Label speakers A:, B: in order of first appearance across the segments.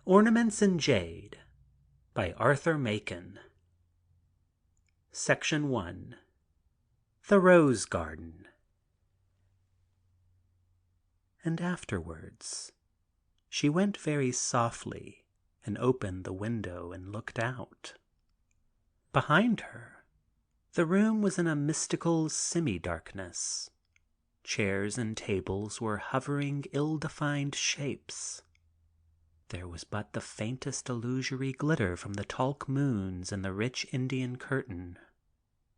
A: Ornaments and Jade by Arthur Machen. Section 1. The Rose Garden. And afterwards she went very softly and opened the window and looked out. Behind her, the room was in a mystical semi-darkness. Chairs and tables were hovering ill-defined shapes. There was but the faintest illusory glitter from the talc moons and the rich Indian curtain,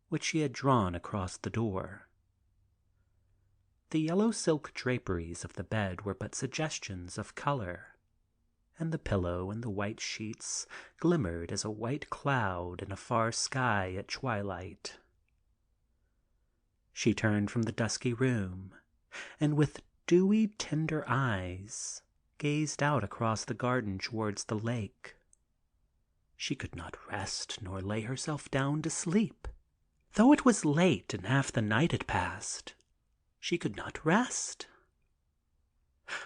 A: which she had drawn across the door. The yellow silk draperies of the bed were but suggestions of color, and the pillow and the white sheets glimmered as a white cloud in a far sky at twilight. She turned from the dusky room, and with dewy, tender eyes gazed out across the garden towards the lake. She could not rest nor lay herself down to sleep. Though it was late and half the night had passed, she could not rest.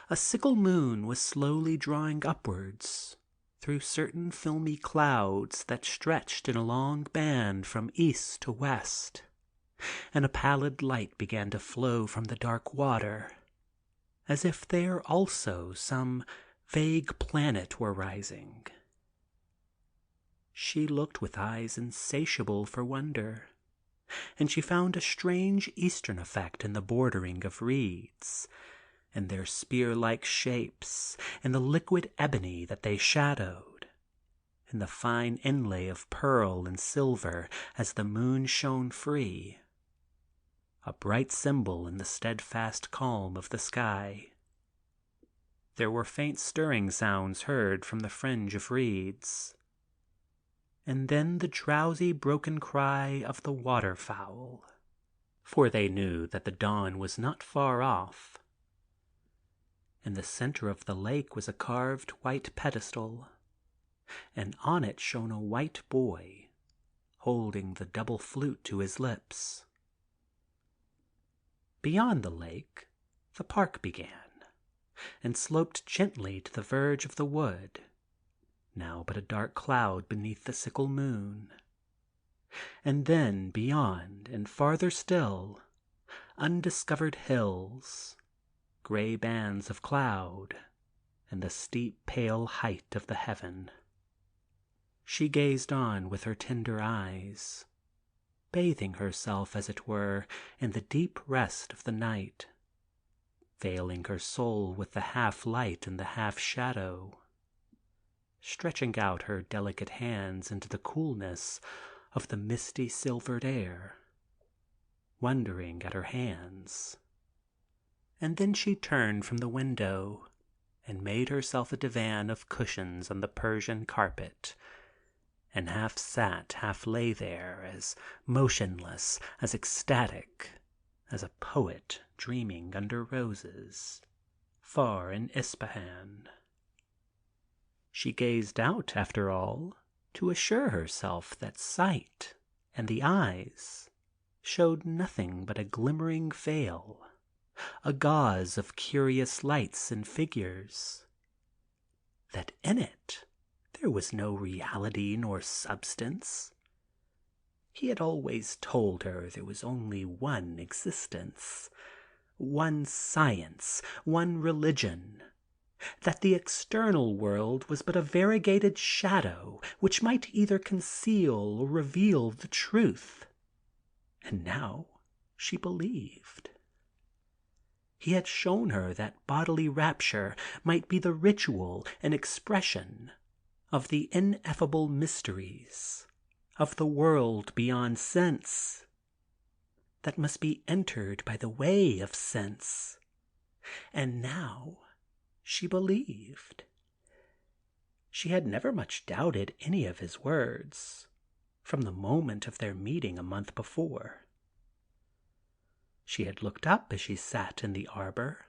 A: A sickle moon was slowly drawing upwards through certain filmy clouds that stretched in a long band from east to west, and a pallid light began to flow from the dark water, as if there also some vague planet were rising. She looked with eyes insatiable for wonder, and she found a strange Eastern effect in the bordering of reeds, and their spear-like shapes, and the liquid ebony that they shadowed, and the fine inlay of pearl and silver as the moon shone free, a bright symbol in the steadfast calm of the sky. There were faint stirring sounds heard from the fringe of reeds, and then the drowsy broken cry of the waterfowl, for they knew that the dawn was not far off. In the center of the lake was a carved white pedestal, and on it shone a white boy, holding the double flute to his lips. Beyond the lake, the park began, and sloped gently to the verge of the wood, now but a dark cloud beneath the sickle moon. And then beyond and farther still, undiscovered hills, gray bands of cloud, and the steep pale height of the heaven. She gazed on with her tender eyes, bathing herself, as it were, in the deep rest of the night, veiling her soul with the half light and the half shadow, stretching out her delicate hands into the coolness of the misty silvered air, wondering at her hands. And then she turned from the window and made herself a divan of cushions on the Persian carpet, and half sat, half lay there, as motionless, as ecstatic, as a poet dreaming under roses, far in Ispahan. She gazed out, after all, to assure herself that sight and the eyes showed nothing but a glimmering veil, a gauze of curious lights and figures, that in it there was no reality nor substance. He had always told her there was only one existence, one science, one religion, that the external world was but a variegated shadow which might either conceal or reveal the truth. And now she believed. He had shown her that bodily rapture might be the ritual and expression of the ineffable mysteries of the world beyond sense, that must be entered by the way of sense. And now she believed. She had never much doubted any of his words, from the moment of their meeting a month before. She had looked up as she sat in the arbor,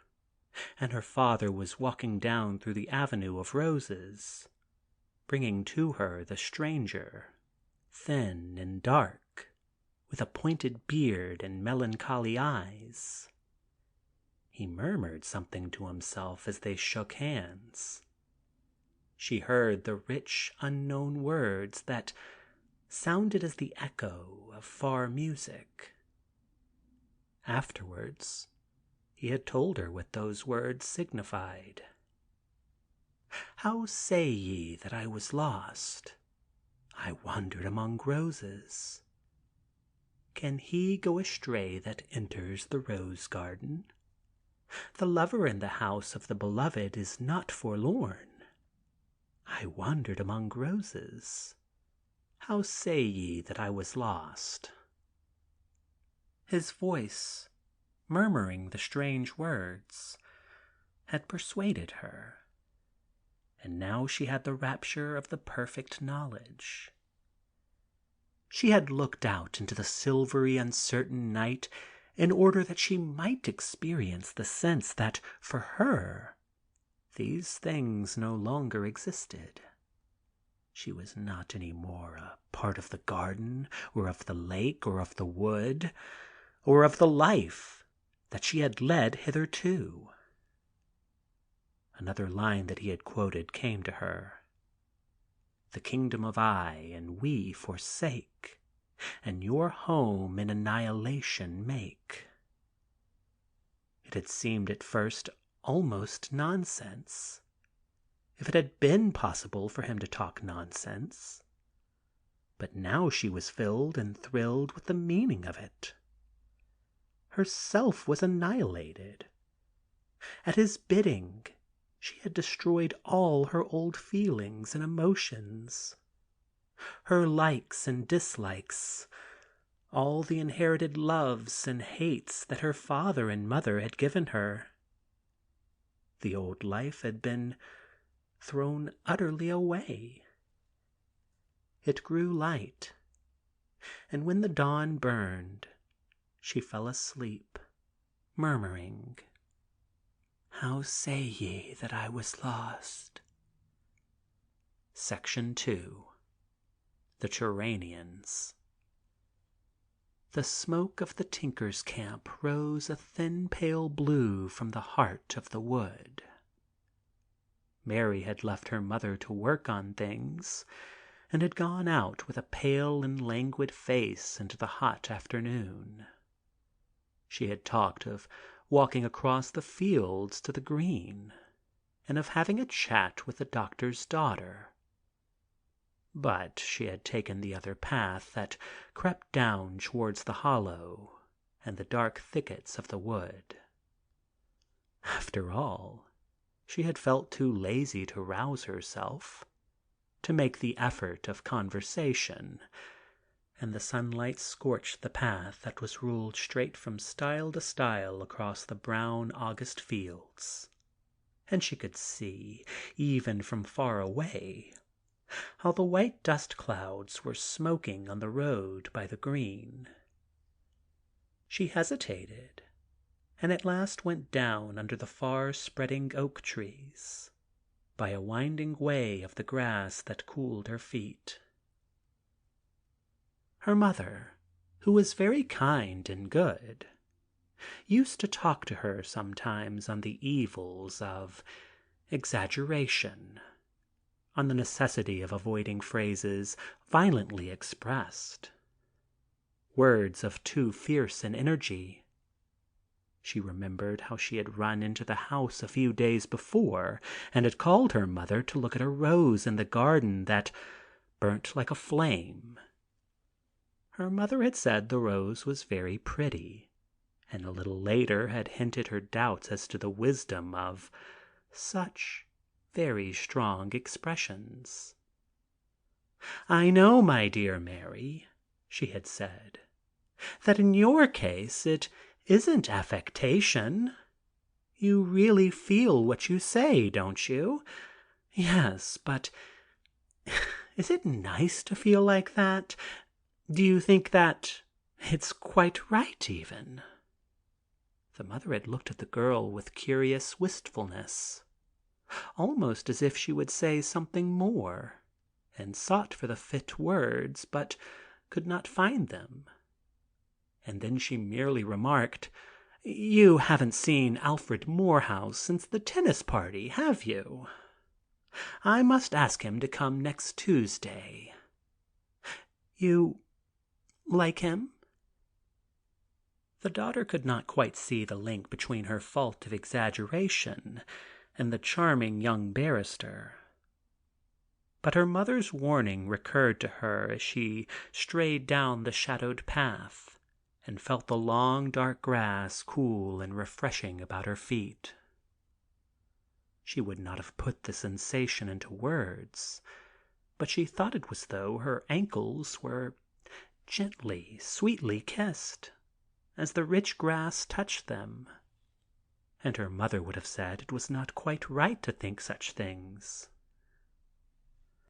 A: and her father was walking down through the avenue of roses, bringing to her the stranger, thin and dark, with a pointed beard and melancholy eyes. He murmured something to himself as they shook hands. she heard the rich, unknown words that sounded as the echo of far music. Afterwards, he had told her what those words signified. "How say ye that I was lost? I wandered among roses. Can he go astray that enters the rose garden? The lover in the house of the beloved is not forlorn. I wandered among roses. How say ye that I was lost?" His voice, murmuring the strange words, had persuaded her, and now she had the rapture of the perfect knowledge. She had looked out into the silvery, uncertain night in order that she might experience the sense that for her these things no longer existed. She was not any more a part of the garden, or of the lake, or of the wood, or of the life that she had led hitherto. Another line that he had quoted came to her. "The kingdom of I and we forsake, and your home in annihilation make." It had seemed at first almost nonsense, if it had been possible for him to talk nonsense. But now she was filled and thrilled with the meaning of it. Herself was annihilated. At his bidding, she had destroyed all her old feelings and emotions, her likes and dislikes, all the inherited loves and hates that her father and mother had given her. The old life had been thrown utterly away. It grew light, and when the dawn burned, she fell asleep, murmuring, "How say ye that I was lost?" Section 2. The Turanians. The smoke of the tinker's camp rose a thin pale blue from the heart of the wood. Mary had left her mother to work on things, and had gone out with a pale and languid face into the hot afternoon. She had talked of walking across the fields to the green, and of having a chat with the doctor's daughter. But she had taken the other path that crept down towards the hollow and the dark thickets of the wood. After all, she had felt too lazy to rouse herself, to make the effort of conversation, and the sunlight scorched the path that was ruled straight from stile to stile across the brown August fields, and she could see, even from far away, how the white dust clouds were smoking on the road by the green. She hesitated, and at last went down under the far spreading oak trees, by a winding way of the grass that cooled her feet. Her mother, who was very kind and good, used to talk to her sometimes on the evils of exaggeration, on the necessity of avoiding phrases violently expressed, words of too fierce an energy. She remembered how she had run into the house a few days before, and had called her mother to look at a rose in the garden that burnt like a flame. Her mother had said the rose was very pretty, and a little later had hinted her doubts as to the wisdom of such very strong expressions. "I know, my dear Mary," she had said, "that in your case it isn't affectation. You really feel what you say, don't you? Yes, but is it nice to feel like that? Do you think that it's quite right, even?" The mother had looked at the girl with curious wistfulness, almost as if she would say something more, and sought for the fit words, but could not find them. And then she merely remarked, "You haven't seen Alfred Morehouse since the tennis party, have you?" I must ask him to come next Tuesday. You like him?" The daughter could not quite see the link between her fault of exaggeration and the charming young barrister. But her mother's warning recurred to her as she strayed down the shadowed path and felt the long dark grass cool and refreshing about her feet. She would not have put the sensation into words, but she thought it was as though her ankles were gently, sweetly kissed, as the rich grass touched them, and her mother would have said it was not quite right to think such things.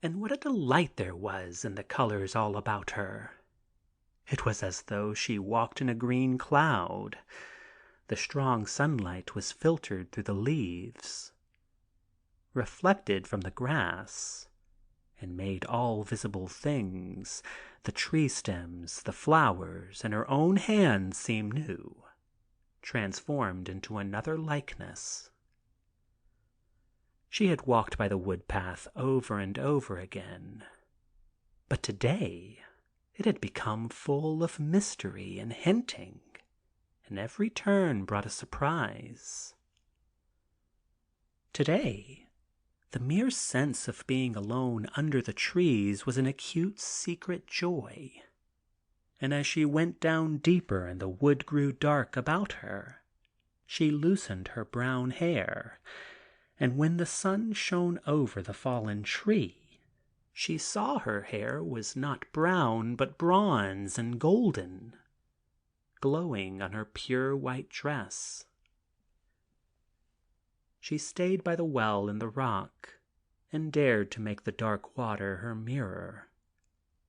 A: And what a delight there was in the colors all about her! It was as though she walked in a green cloud. The strong sunlight was filtered through the leaves, reflected from the grass, and made all visible things, the tree stems, the flowers, and her own hands seem new, transformed into another likeness. She had walked by the wood path over and over again, but today it had become full of mystery and hinting, and every turn brought a surprise. Today, the mere sense of being alone under the trees was an acute secret joy, and as she went down deeper and the wood grew dark about her, she loosened her brown hair, and when the sun shone over the fallen tree, she saw her hair was not brown but bronze and golden, glowing on her pure white dress. She stayed by the well in the rock and dared to make the dark water her mirror,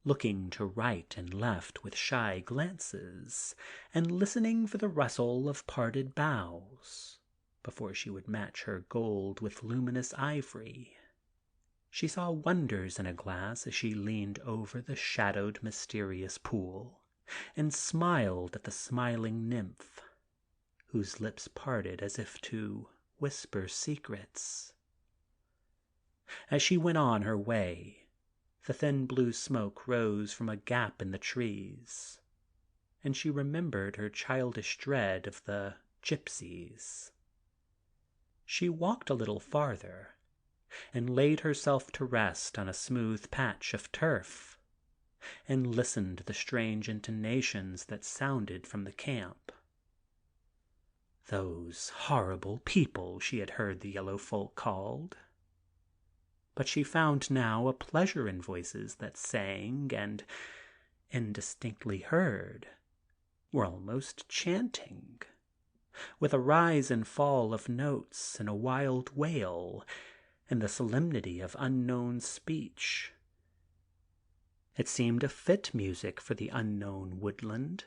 A: looking to right and left with shy glances and listening for the rustle of parted boughs before she would match her gold with luminous ivory. She saw wonders in a glass as she leaned over the shadowed mysterious pool and smiled at the smiling nymph, whose lips parted as if to whisper secrets. As she went on her way, the thin blue smoke rose from a gap in the trees, and she remembered her childish dread of the gypsies. She walked a little farther, and laid herself to rest on a smooth patch of turf, and listened to the strange intonations that sounded from the camp. Those horrible people she had heard the yellow folk called. But she found now a pleasure in voices that sang and, indistinctly heard, were almost chanting, with a rise and fall of notes and a wild wail, and the solemnity of unknown speech. It seemed a fit music for the unknown woodland,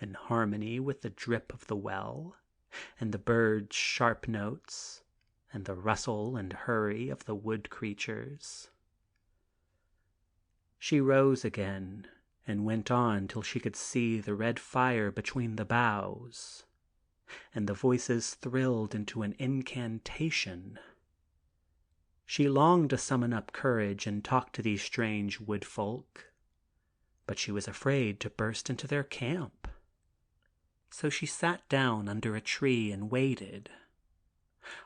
A: in harmony with the drip of the well, and the birds' sharp notes, and the rustle and hurry of the wood creatures. She rose again and went on till she could see the red fire between the boughs, and the voices thrilled into an incantation. She longed to summon up courage and talk to these strange wood folk, but she was afraid to burst into their camp. So she sat down under a tree and waited,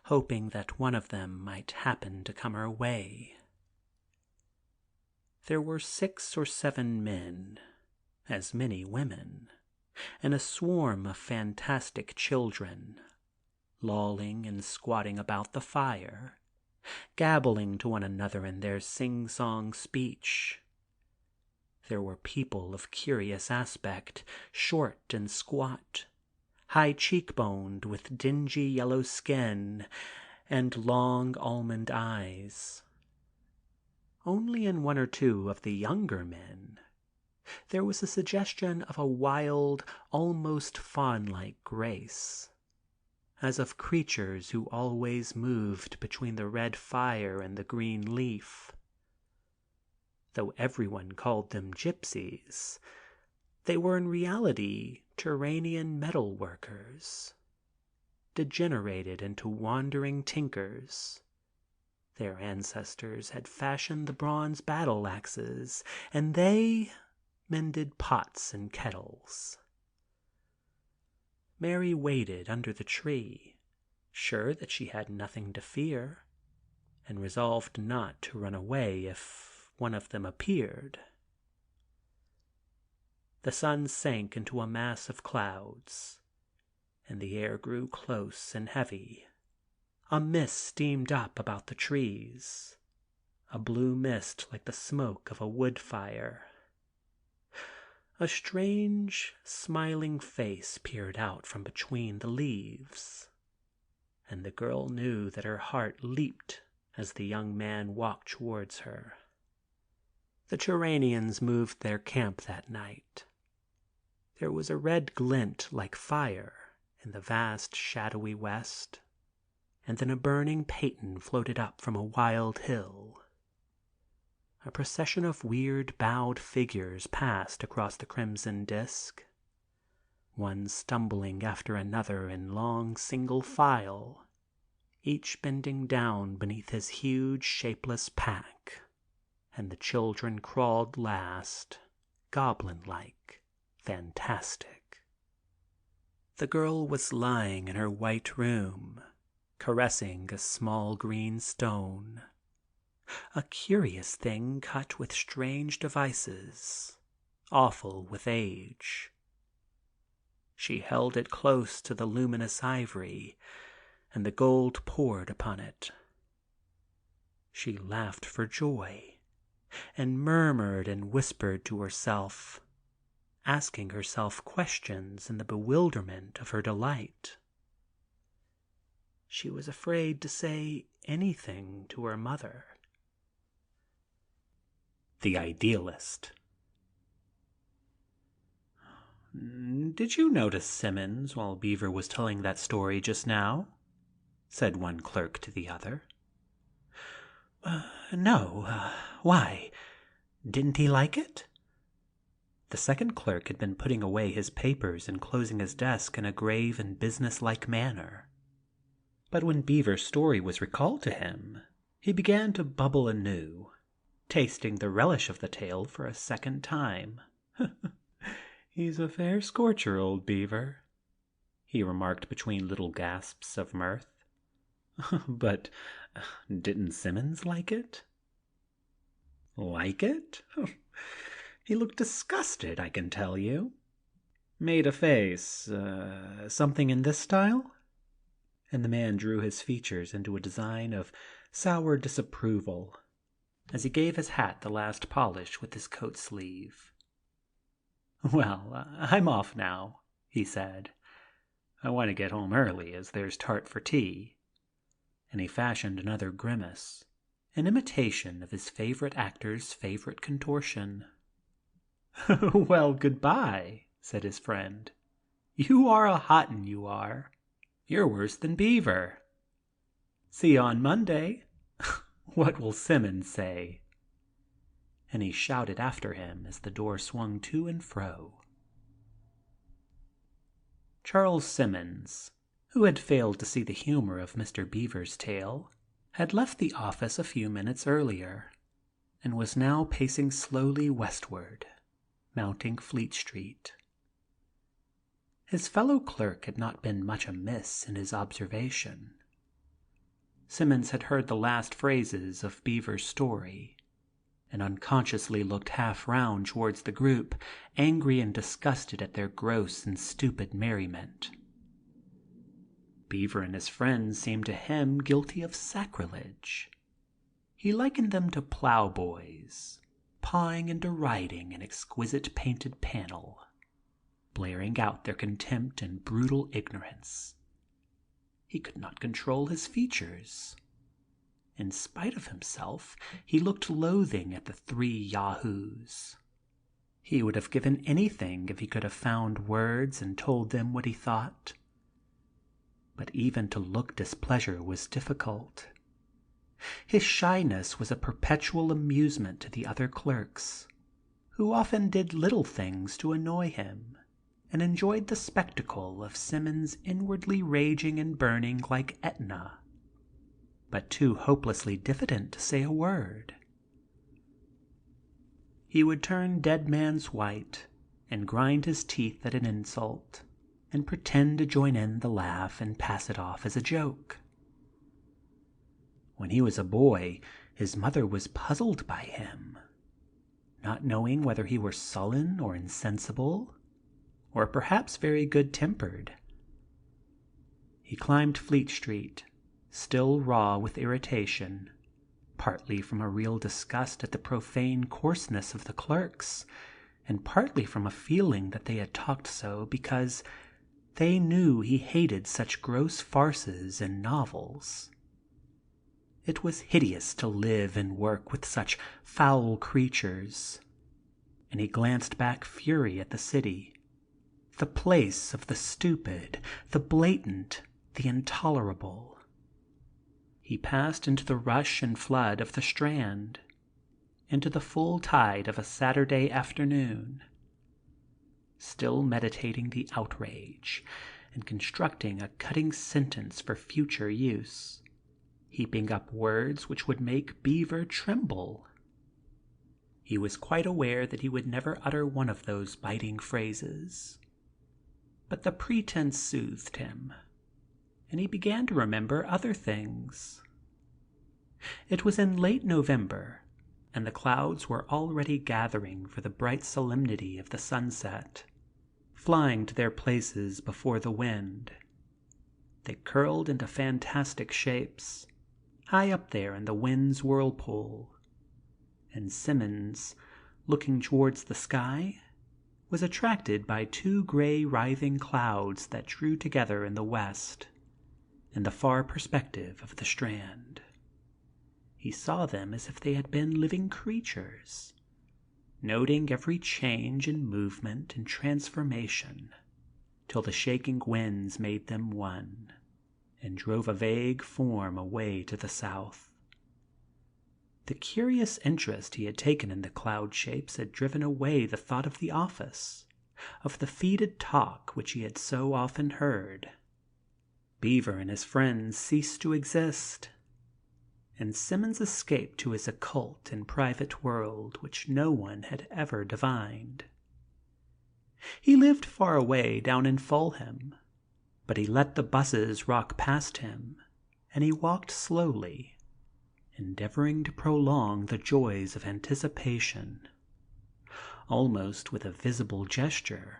A: hoping that one of them might happen to come her way. There were 6 or 7 men, as many women, and a swarm of fantastic children, lolling and squatting about the fire, gabbling to one another in their sing-song speech. There were people of curious aspect, short and squat, high cheek-boned, with dingy yellow skin and long almond eyes. Only in 1 or 2 of the younger men there was a suggestion of a wild, almost fawn-like grace, as of creatures who always moved between the red fire and the green leaf. Though everyone called them gypsies, they were in reality Turanian metal workers, degenerated into wandering tinkers, Their ancestors had fashioned the bronze battle axes, and they mended pots and kettles. Mary waited under the tree, sure that she had nothing to fear, and resolved not to run away if one of them appeared. The sun sank into a mass of clouds, and the air grew close and heavy. A mist steamed up about the trees, a blue mist like the smoke of a wood fire. A strange, smiling face peered out from between the leaves, and the girl knew that her heart leaped as the young man walked towards her. The Turanians moved their camp that night. There was a red glint like fire in the vast shadowy west, and then a burning paten floated up from a wild hill. A procession of weird bowed figures passed across the crimson disk, one stumbling after another in long single file, each bending down beneath his huge shapeless pack, and the children crawled last, goblin-like, fantastic. The girl was lying in her white room, caressing a small green stone, a curious thing cut with strange devices, awful with age. She held it close to the luminous ivory, and the gold poured upon it. She laughed for joy, and murmured and whispered to herself, asking herself questions in the bewilderment of her delight. She was afraid to say anything to her mother. The Idealist. "Did you notice Simmons while Beaver was telling that story just now?" said one clerk to the other. No. Why? Didn't he like it?" The second clerk had been putting away his papers and closing his desk in a grave and businesslike manner. But when Beaver's story was recalled to him, he began to bubble anew, tasting the relish of the tale for a second time. "He's a fair scorcher, old Beaver," he remarked between little gasps of mirth. "But didn't Simmons like it?" "Like it? He looked disgusted, I can tell you. Made a face, something in this style?" And the man drew his features into a design of sour disapproval as he gave his hat the last polish with his coat sleeve. "Well, I'm off now," he said. "I want to get home early, as there's tart for tea." And he fashioned another grimace, an imitation of his favorite actor's favorite contortion. "Well, goodbye," said his friend. "You are a hot 'un, you are. You're worse than Beaver. See you on Monday. What will Simmons say?" And he shouted after him as the door swung to and fro. Charles Simmons, who had failed to see the humor of Mr. Beaver's tale, had left the office a few minutes earlier, and was now pacing slowly westward, mounting Fleet Street. His fellow clerk had not been much amiss in his observation. Simmons had heard the last phrases of Beaver's story, and unconsciously looked half round towards the group, angry and disgusted at their gross and stupid merriment. Beaver and his friends seemed to him guilty of sacrilege. He likened them to ploughboys, pawing and deriding an exquisite painted panel, blaring out their contempt and brutal ignorance. He could not control his features. In spite of himself, he looked loathing at the three yahoos. He would have given anything if he could have found words and told them what he thought. But even to look displeasure was difficult. His shyness was a perpetual amusement to the other clerks, who often did little things to annoy him, and enjoyed the spectacle of Simmons inwardly raging and burning like Etna. but too hopelessly diffident to say a word. He would turn dead man's white and grind his teeth at an insult and pretend to join in the laugh and pass it off as a joke. When he was a boy, his mother was puzzled by him, not knowing whether he were sullen or insensible, or perhaps very good-tempered. He climbed Fleet Street, still raw with irritation, partly from a real disgust at the profane coarseness of the clerks, and partly from a feeling that they had talked so because they knew he hated such gross farces and novels. It was hideous to live and work with such foul creatures, and he glanced back fury at the city, the place of the stupid, the blatant, the intolerable. He passed into the rush and flood of the Strand, into the full tide of a Saturday afternoon, still meditating the outrage and constructing a cutting sentence for future use, heaping up words which would make Beaver tremble. He was quite aware that he would never utter one of those biting phrases, but the pretense soothed him, and he began to remember other things. It was in late November, and the clouds were already gathering for the bright solemnity of the sunset, flying to their places before the wind. They curled into fantastic shapes, high up there in the wind's whirlpool, and Simmons, looking towards the sky, was attracted by two gray writhing clouds that drew together in the west, in the far perspective of the Strand. He saw them as if they had been living creatures, noting every change and movement and transformation, till the shaking winds made them one, and drove a vague form away to the south. The curious interest he had taken in the cloud shapes had driven away the thought of the office, of the fetid talk which he had so often heard. Beaver and his friends ceased to exist, and Simmons escaped to his occult and private world which no one had ever divined. He lived far away down in Fulham, but he let the buses rock past him, and he walked slowly, endeavoring to prolong the joys of anticipation. Almost with a visible gesture,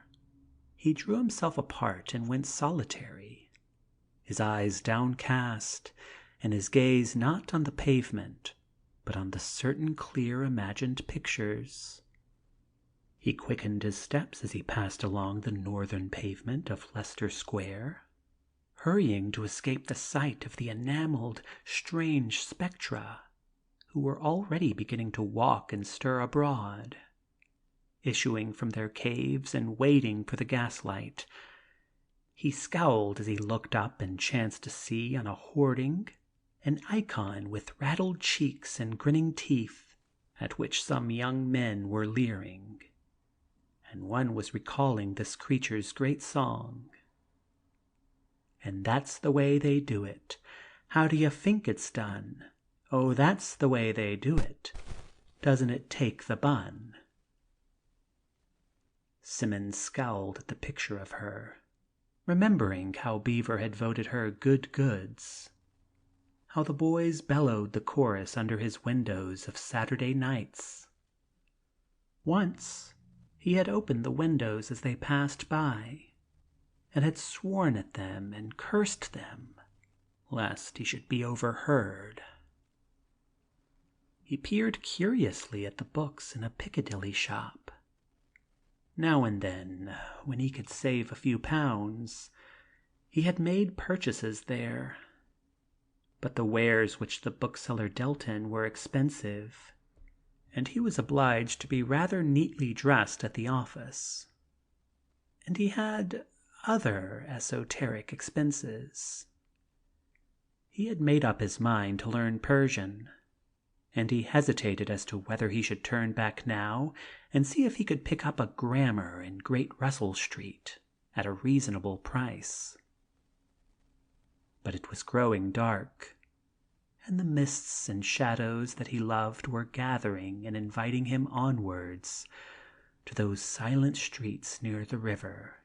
A: he drew himself apart and went solitary, his eyes downcast, and his gaze not on the pavement, but on the certain clear imagined pictures. He quickened his steps as he passed along the northern pavement of Leicester Square, hurrying to escape the sight of the enameled, strange spectra, who were already beginning to walk and stir abroad, issuing from their caves and waiting for the gaslight. He scowled as he looked up and chanced to see on a hoarding an icon with rattled cheeks and grinning teeth, at which some young men were leering, and one was recalling this creature's great song. And that's the way they do it. How do you think it's done? Oh, that's the way they do it. Doesn't it take the bun? Simmons scowled at the picture of her, remembering how Beaver had voted her good goods, how the boys bellowed the chorus under his windows of Saturday nights. Once he had opened the windows as they passed by, and had sworn at them and cursed them, lest he should be overheard. He peered curiously at the books in a Piccadilly shop. Now and then, when he could save a few pounds, he had made purchases there, but the wares which the bookseller dealt in were expensive, and he was obliged to be rather neatly dressed at the office, and he had other esoteric expenses. He had made up his mind to learn Persian, and he hesitated as to whether he should turn back now and see if he could pick up a grammar in Great Russell Street at a reasonable price. But it was growing dark, and the mists and shadows that he loved were gathering and inviting him onwards to those silent streets near the river.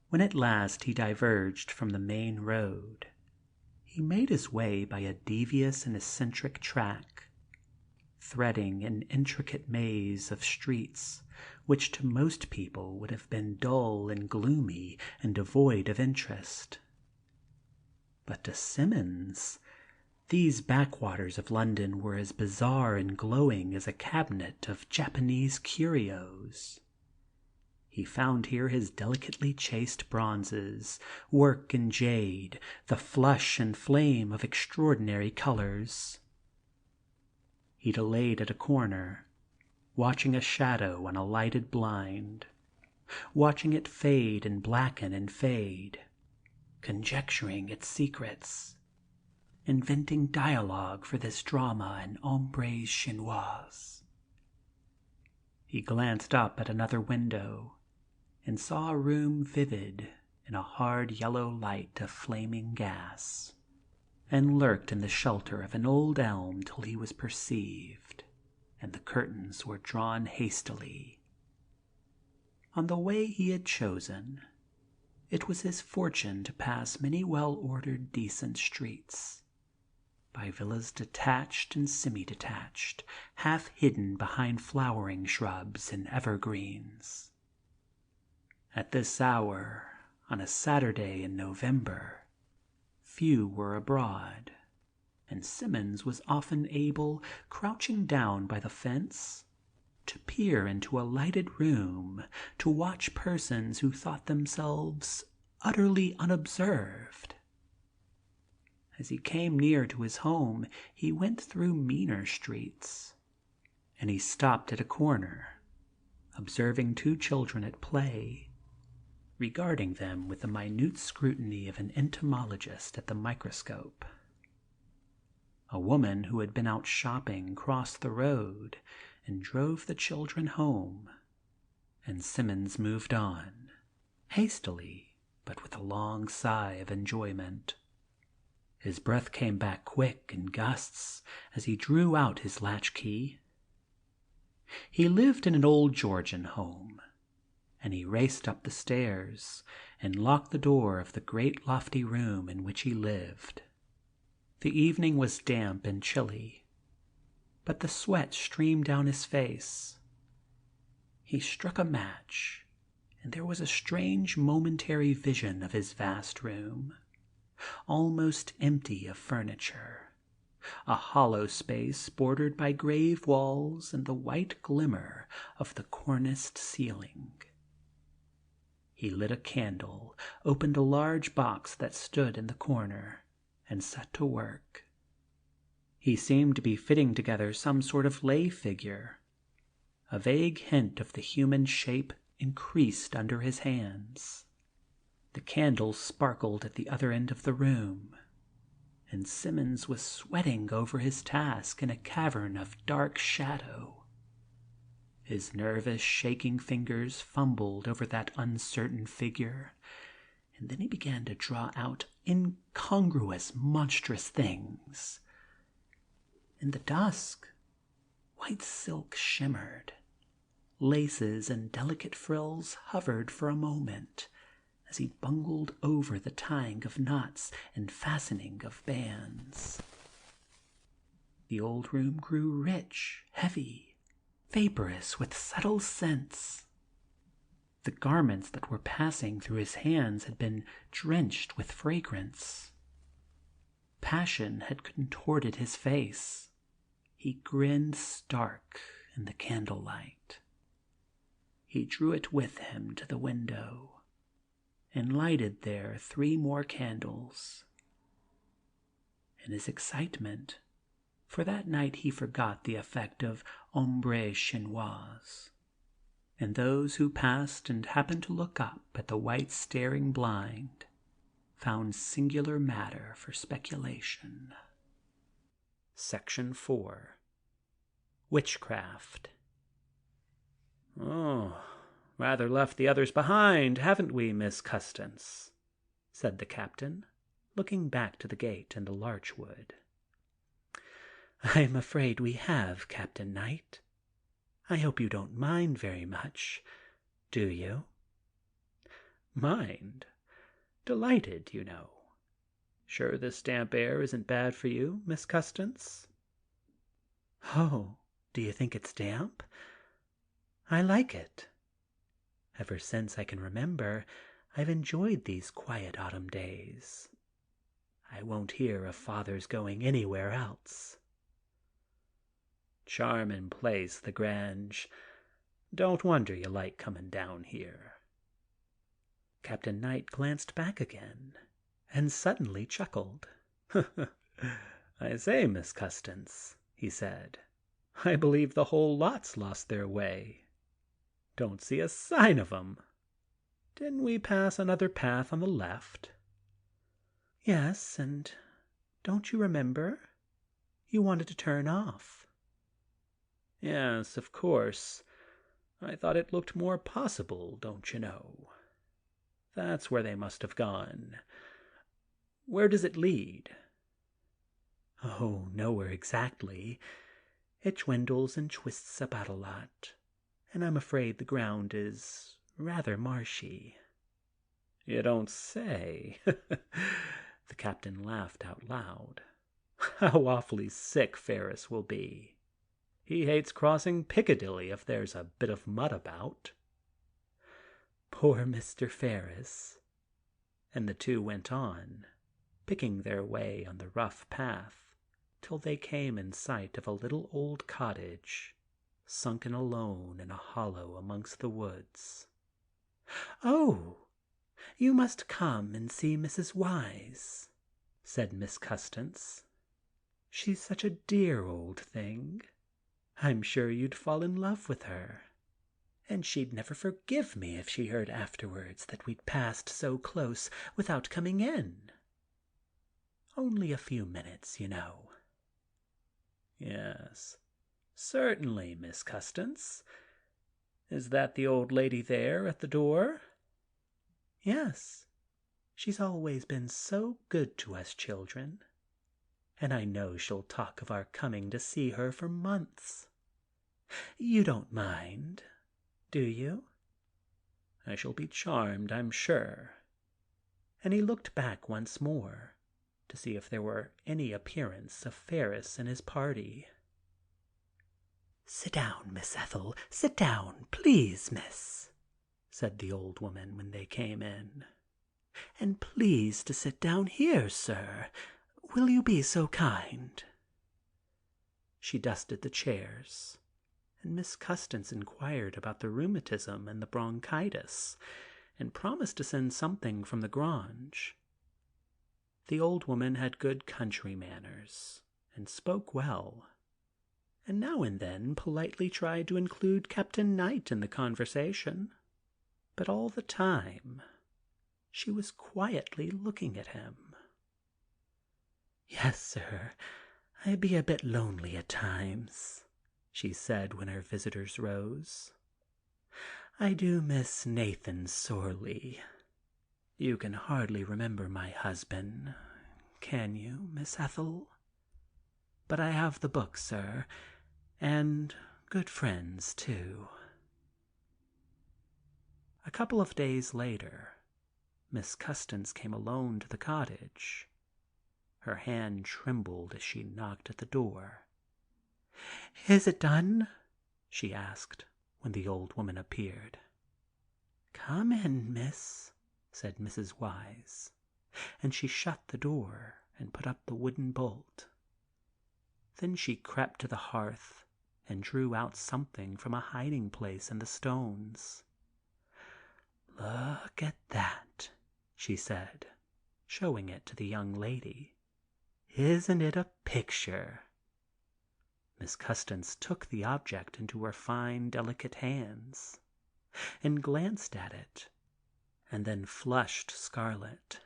A: When at last he diverged from the main road, he made his way by a devious and eccentric track, threading an intricate maze of streets which to most people would have been dull and gloomy and devoid of interest. But to Symonds, these backwaters of London were as bizarre and glowing as a cabinet of Japanese curios. He found here his delicately chased bronzes, work in jade, the flush and flame of extraordinary colors. He delayed at a corner, watching a shadow on a lighted blind, watching it fade and blacken and fade, conjecturing its secrets, inventing dialogue for this drama in ombres chinoises. He glanced up at another window and saw a room vivid in a hard yellow light of flaming gas, and lurked in the shelter of an old elm till he was perceived, and the curtains were drawn hastily. On the way he had chosen, it was his fortune to pass many well-ordered decent streets, by villas detached and semi-detached, half hidden behind flowering shrubs and evergreens. At this hour, on a Saturday in November, few were abroad, and Symonds was often able, crouching down by the fence, to peer into a lighted room, to watch persons who thought themselves utterly unobserved. As he came near to his home, he went through meaner streets, and he stopped at a corner, observing two children at play, regarding them with the minute scrutiny of an entomologist at the microscope. A woman who had been out shopping crossed the road and drove the children home, and Symonds moved on, hastily but with a long sigh of enjoyment. His breath came back quick in gusts as he drew out his latchkey. He lived in an old Georgian home, and he raced up the stairs and locked the door of the great lofty room in which he lived. The evening was damp and chilly, but the sweat streamed down his face. He struck a match, and there was a strange momentary vision of his vast room, almost empty of furniture, a hollow space bordered by grave walls and the white glimmer of the corniced ceiling. He lit a candle, opened a large box that stood in the corner, and set to work. He seemed to be fitting together some sort of lay figure. A vague hint of the human shape increased under his hands. The candle sparkled at the other end of the room, and Symonds was sweating over his task in a cavern of dark shadow. His nervous, shaking fingers fumbled over that uncertain figure, and then he began to draw out incongruous, monstrous things. In the dusk, white silk shimmered. Laces and delicate frills hovered for a moment as he bungled over the tying of knots and fastening of bands. The old room grew rich, heavy, vaporous with subtle scents. The garments that were passing through his hands had been drenched with fragrance. Passion had contorted his face. He grinned stark in the candlelight. He drew it with him to the window and lighted there 3 more candles. In his excitement, for that night he forgot the effect of ombres chinoises, and those who passed and happened to look up at the white staring blind found singular matter for speculation. Section 4. Witchcraft. "Oh, rather left the others behind, haven't we, Miss Custance?" said the captain. looking back to the gate and the larchwood. "I'm afraid we have, Captain Knight. I hope you don't mind very much, do you?" "Mind? Delighted, you know. Sure this damp air isn't bad for you, Miss Custance?" "Oh, do you think it's damp? I like it. Ever since I can remember, I've enjoyed these quiet autumn days. I won't hear of Father's going anywhere else." "Charmin' place, the Grange. Don't wonder you like comin' down here." Captain Knight glanced back again, and suddenly chuckled. "I say, Miss Custance," he said, "I believe the whole lot's lost their way. Don't see a sign of 'em. Didn't we pass another path on the left?" "Yes, and don't you remember? You wanted to turn off." "Yes, of course. I thought it looked more possible, don't you know. That's where they must have gone. Where does it lead?" "Oh, nowhere exactly. It dwindles and twists about a lot, and I'm afraid the ground is rather marshy." "You don't say." The captain laughed out loud. "How awfully sick Ferris will be. He hates crossing Piccadilly if there's a bit of mud about." "Poor Mr. Ferris." And the two went on, picking their way on the rough path, till they came in sight of a little old cottage, sunken alone in a hollow amongst the woods. "Oh, you must come and see Mrs. Wise," said Miss Custance. "She's such a dear old thing. I'm sure you'd fall in love with her. And she'd never forgive me if she heard afterwards that we'd passed so close without coming in. Only a few minutes, you know." "Yes, certainly, Miss Custance. Is that the old lady there at the door?" "Yes. She's always been so good to us children. And I know she'll talk of our coming to see her for months. You don't mind, do you?" "I shall be charmed, I'm sure." And he looked back once more to see if there were any appearance of Ferris and his party. "Sit down, Miss Ethel. Sit down, please, miss," said the old woman when they came in. "And please to sit down here, sir. Will you be so kind?" She dusted the chairs, and Miss Custance inquired about the rheumatism and the bronchitis, and promised to send something from the Grange. The old woman had good country manners, and spoke well, and now and then politely tried to include Captain Knight in the conversation, but all the time she was quietly looking at him. "Yes, sir, I be a bit lonely at times," she said when her visitors rose. "I do miss Nathan sorely. You can hardly remember my husband, can you, Miss Ethel? But I have the book, sir, and good friends, too." A couple of days later, Miss Custance came alone to the cottage. Her hand trembled as she knocked at the door. "Is it done?" she asked, when the old woman appeared. "Come in, miss," said Mrs. Wise, and she shut the door and put up the wooden bolt. Then she crept to the hearth and drew out something from a hiding place in the stones. "Look at that," she said, showing it to the young lady. "Isn't it a picture?" Miss Custance took the object into her fine, delicate hands, and glanced at it, and then flushed scarlet.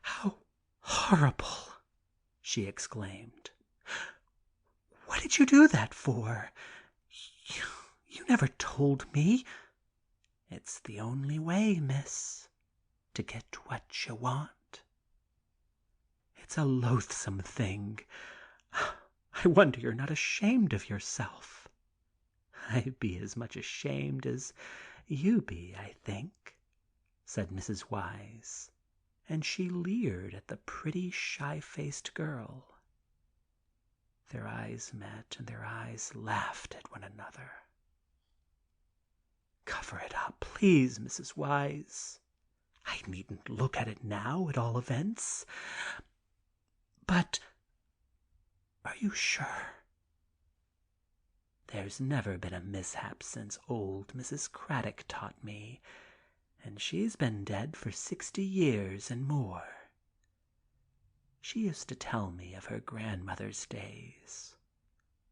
A: "How horrible!" she exclaimed. "What did you do that for? You never told me." "It's the only way, miss, to get what you want." It's a loathsome thing. I wonder you're not ashamed of yourself." "I'd be as much ashamed as you be, I think," said Mrs. Wise, and she leered at the pretty, shy-faced girl. Their eyes met, and their eyes laughed at one another. "Cover it up, please, Mrs. Wise. I needn't look at it now, at all events. But are you sure?" "There's never been a mishap since old Mrs. Craddock taught me, and she's been dead for 60 years and more. She used to tell me of her grandmother's days,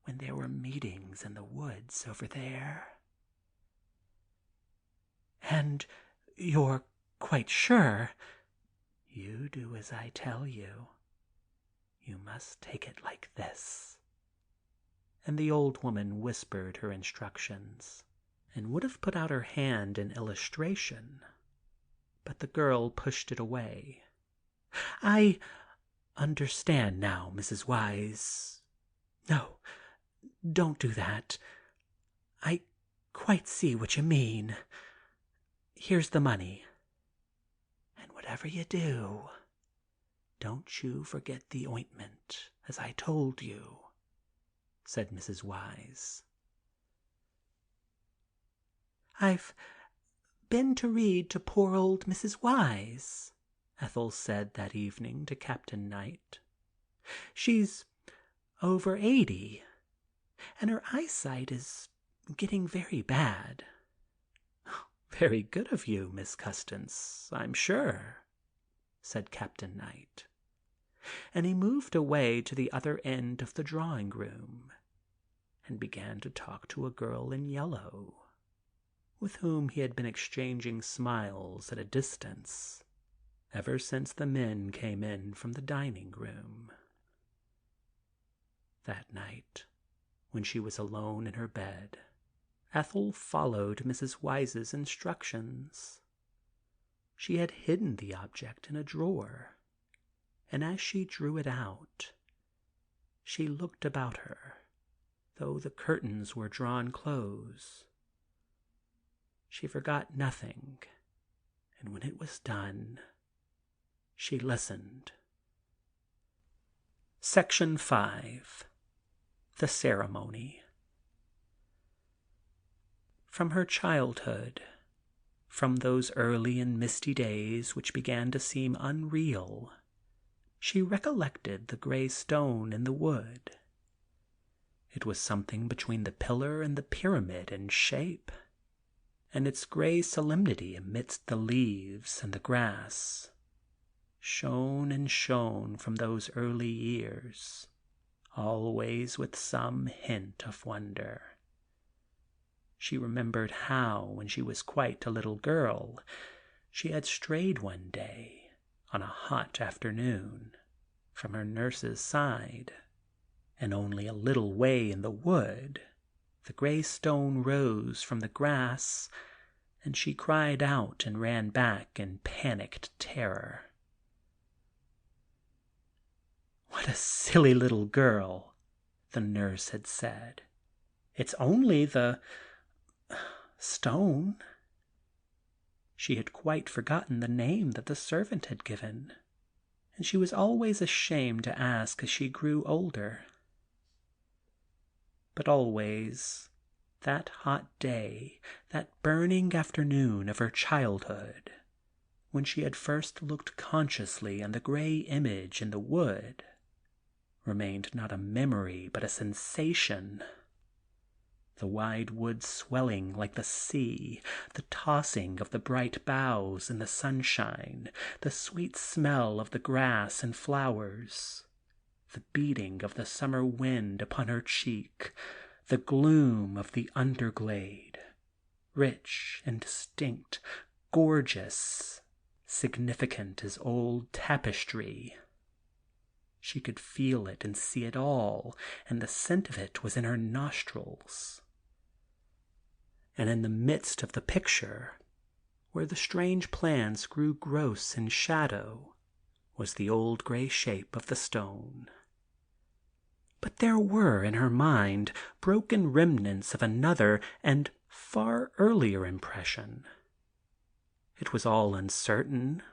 A: when there were meetings in the woods over there." "And you're quite sure?" "You do as I tell you. You must take it like this." And the old woman whispered her instructions, and would have put out her hand in illustration, but the girl pushed it away. "I understand now, Mrs. Wise. No, don't do that. I quite see what you mean. Here's the money. And whatever you do, don't you forget the ointment, as I told you," said Mrs. Wise. "I've been to read to poor old Mrs. Wise," Ethel said that evening to Captain Knight. "She's over 80, and her eyesight is getting very bad." "Very good of you, Miss Custance, I'm sure," said Captain Knight. And he moved away to the other end of the drawing-room, and began to talk to a girl in yellow, with whom he had been exchanging smiles at a distance ever since the men came in from the dining-room. That night, when she was alone in her bed, Ethel followed Mrs. Wise's instructions. She had hidden the object in a drawer, and as she drew it out, she looked about her, though the curtains were drawn close. She forgot nothing, and when it was done, she listened. Section 5. The Ceremony. From her childhood, from those early and misty days which began to seem unreal, she recollected the gray stone in the wood. It was something between the pillar and the pyramid in shape, and its gray solemnity amidst the leaves and the grass shone and shone from those early years, always with some hint of wonder. She remembered how, when she was quite a little girl, she had strayed one day, on a hot afternoon, from her nurse's side, and only a little way in the wood the gray stone rose from the grass, and she cried out and ran back in panicked terror. "What a silly little girl," the nurse had said. "It's only the stone." She had quite forgotten the name that the servant had given, and she was always ashamed to ask as she grew older. But always, that hot day, that burning afternoon of her childhood, when she had first looked consciously on the gray image in the wood, remained not a memory but a sensation. The wide wood swelling like the sea, the tossing of the bright boughs in the sunshine, the sweet smell of the grass and flowers, the beating of the summer wind upon her cheek, the gloom of the underglade, rich and distinct, gorgeous, significant as old tapestry. She could feel it and see it all, and the scent of it was in her nostrils. And in the midst of the picture, where the strange plants grew gross in shadow, was the old gray shape of the stone. But there were in her mind broken remnants of another and far earlier impression. It was all uncertain,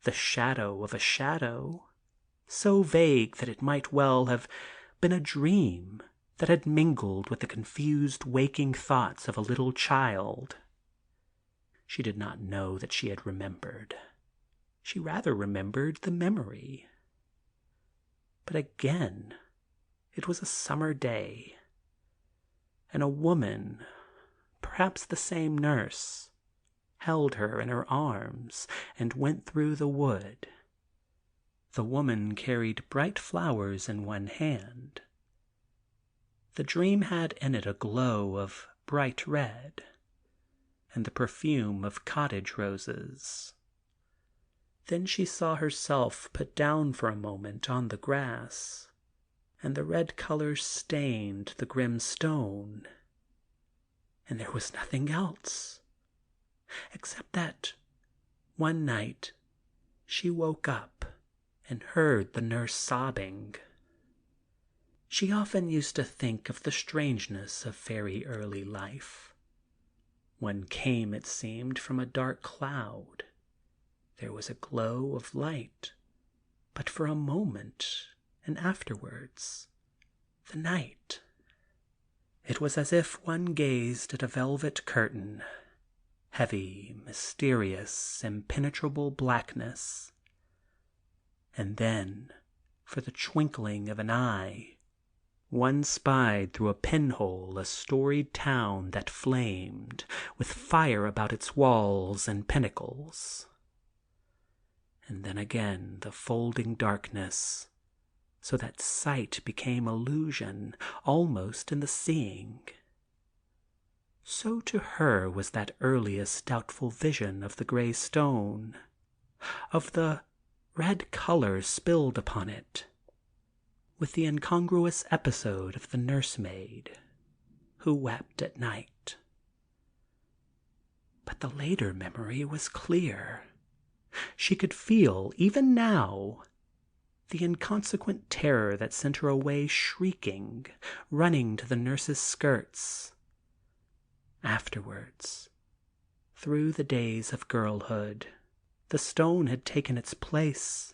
A: the shadow of a shadow, so vague that it might well have been a dream that had mingled with the confused waking thoughts of a little child. She did not know that she had remembered. She rather remembered the memory. But again, it was a summer day, and a woman, perhaps the same nurse, held her in her arms and went through the wood. The woman carried bright flowers in one hand. The dream had in it a glow of bright red, and the perfume of cottage roses. Then she saw herself put down for a moment on the grass, and the red color stained the grim stone, and there was nothing else, except that one night she woke up and heard the nurse sobbing. She often used to think of the strangeness of very early life. One came, it seemed, from a dark cloud. There was a glow of light, but for a moment, and afterwards, the night. It was as if one gazed at a velvet curtain, heavy, mysterious, impenetrable blackness. And then, for the twinkling of an eye, one spied through a pinhole a storied town that flamed, with fire about its walls and pinnacles. And then again the folding darkness, so that sight became illusion almost in the seeing. So to her was that earliest doubtful vision of the gray stone, of the red color spilled upon it, with the incongruous episode of the nursemaid who wept at night. But the later memory was clear. She could feel, even now, the inconsequent terror that sent her away shrieking, running to the nurse's skirts. Afterwards, through the days of girlhood, the stone had taken its place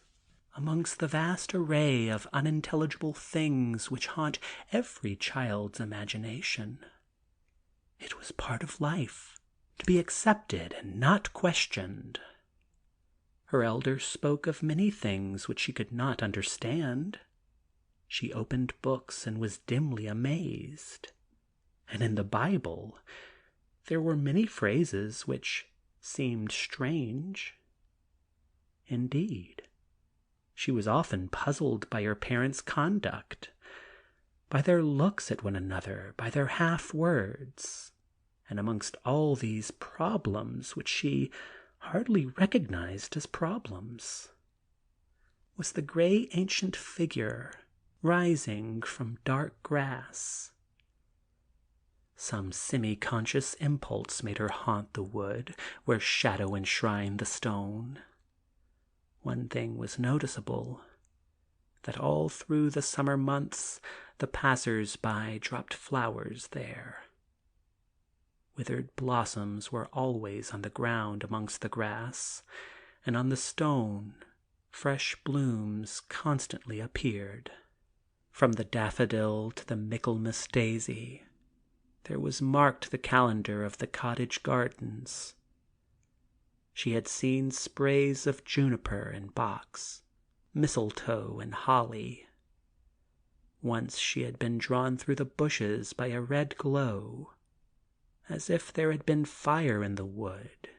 A: amongst the vast array of unintelligible things which haunt every child's imagination. It was part of life, to be accepted and not questioned. Her elders spoke of many things which she could not understand. She opened books and was dimly amazed. And in the Bible there were many phrases which seemed strange. Indeed, she was often puzzled by her parents' conduct, by their looks at one another, by their half-words, and amongst all these problems which she hardly recognized as problems, was the gray ancient figure rising from dark grass. Some semi-conscious impulse made her haunt the wood where shadow enshrined the stone. One thing was noticeable, that all through the summer months the passers-by dropped flowers there. Withered blossoms were always on the ground amongst the grass, and on the stone fresh blooms constantly appeared. From the daffodil to the Michaelmas daisy, there was marked the calendar of the cottage gardens. She had seen sprays of juniper and box, mistletoe and holly. Once she had been drawn through the bushes by a red glow, as if there had been fire in the wood,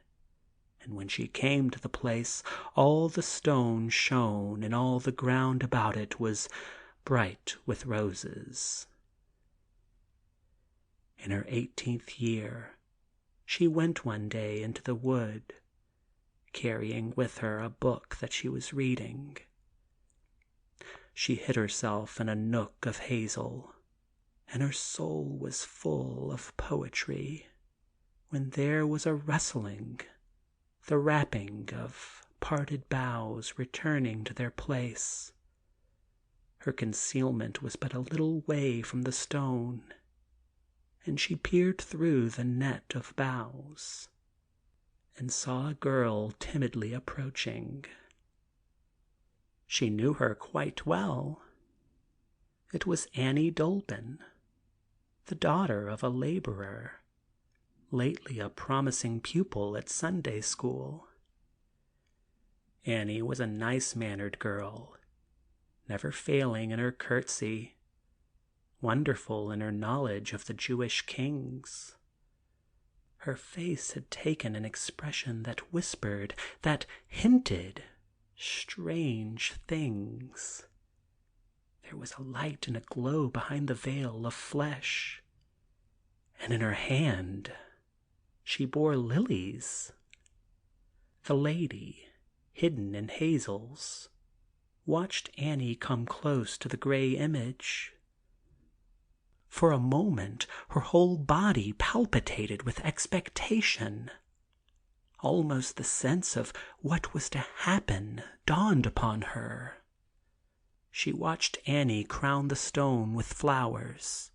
A: and when she came to the place all the stone shone and all the ground about it was bright with roses. In her 18th year she went one day into the wood, carrying with her a book that she was reading. She hid herself in a nook of hazel, and her soul was full of poetry, when there was a rustling, the rapping of parted boughs returning to their place. Her concealment was but a little way from the stone, and she peered through the net of boughs and saw a girl timidly approaching. She knew her quite well. It was Annie Dolben, the daughter of a laborer, lately a promising pupil at Sunday school. Annie was a nice-mannered girl, never failing in her courtesy, wonderful in her knowledge of the Jewish kings. Her face had taken an expression that whispered, that hinted strange things. There was a light and a glow behind the veil of flesh, and in her hand she bore lilies. The lady, hidden in hazels, watched Annie come close to the gray image. For a moment her whole body palpitated with expectation. Almost the sense of what was to happen dawned upon her. She watched Annie crown the stone with flowers.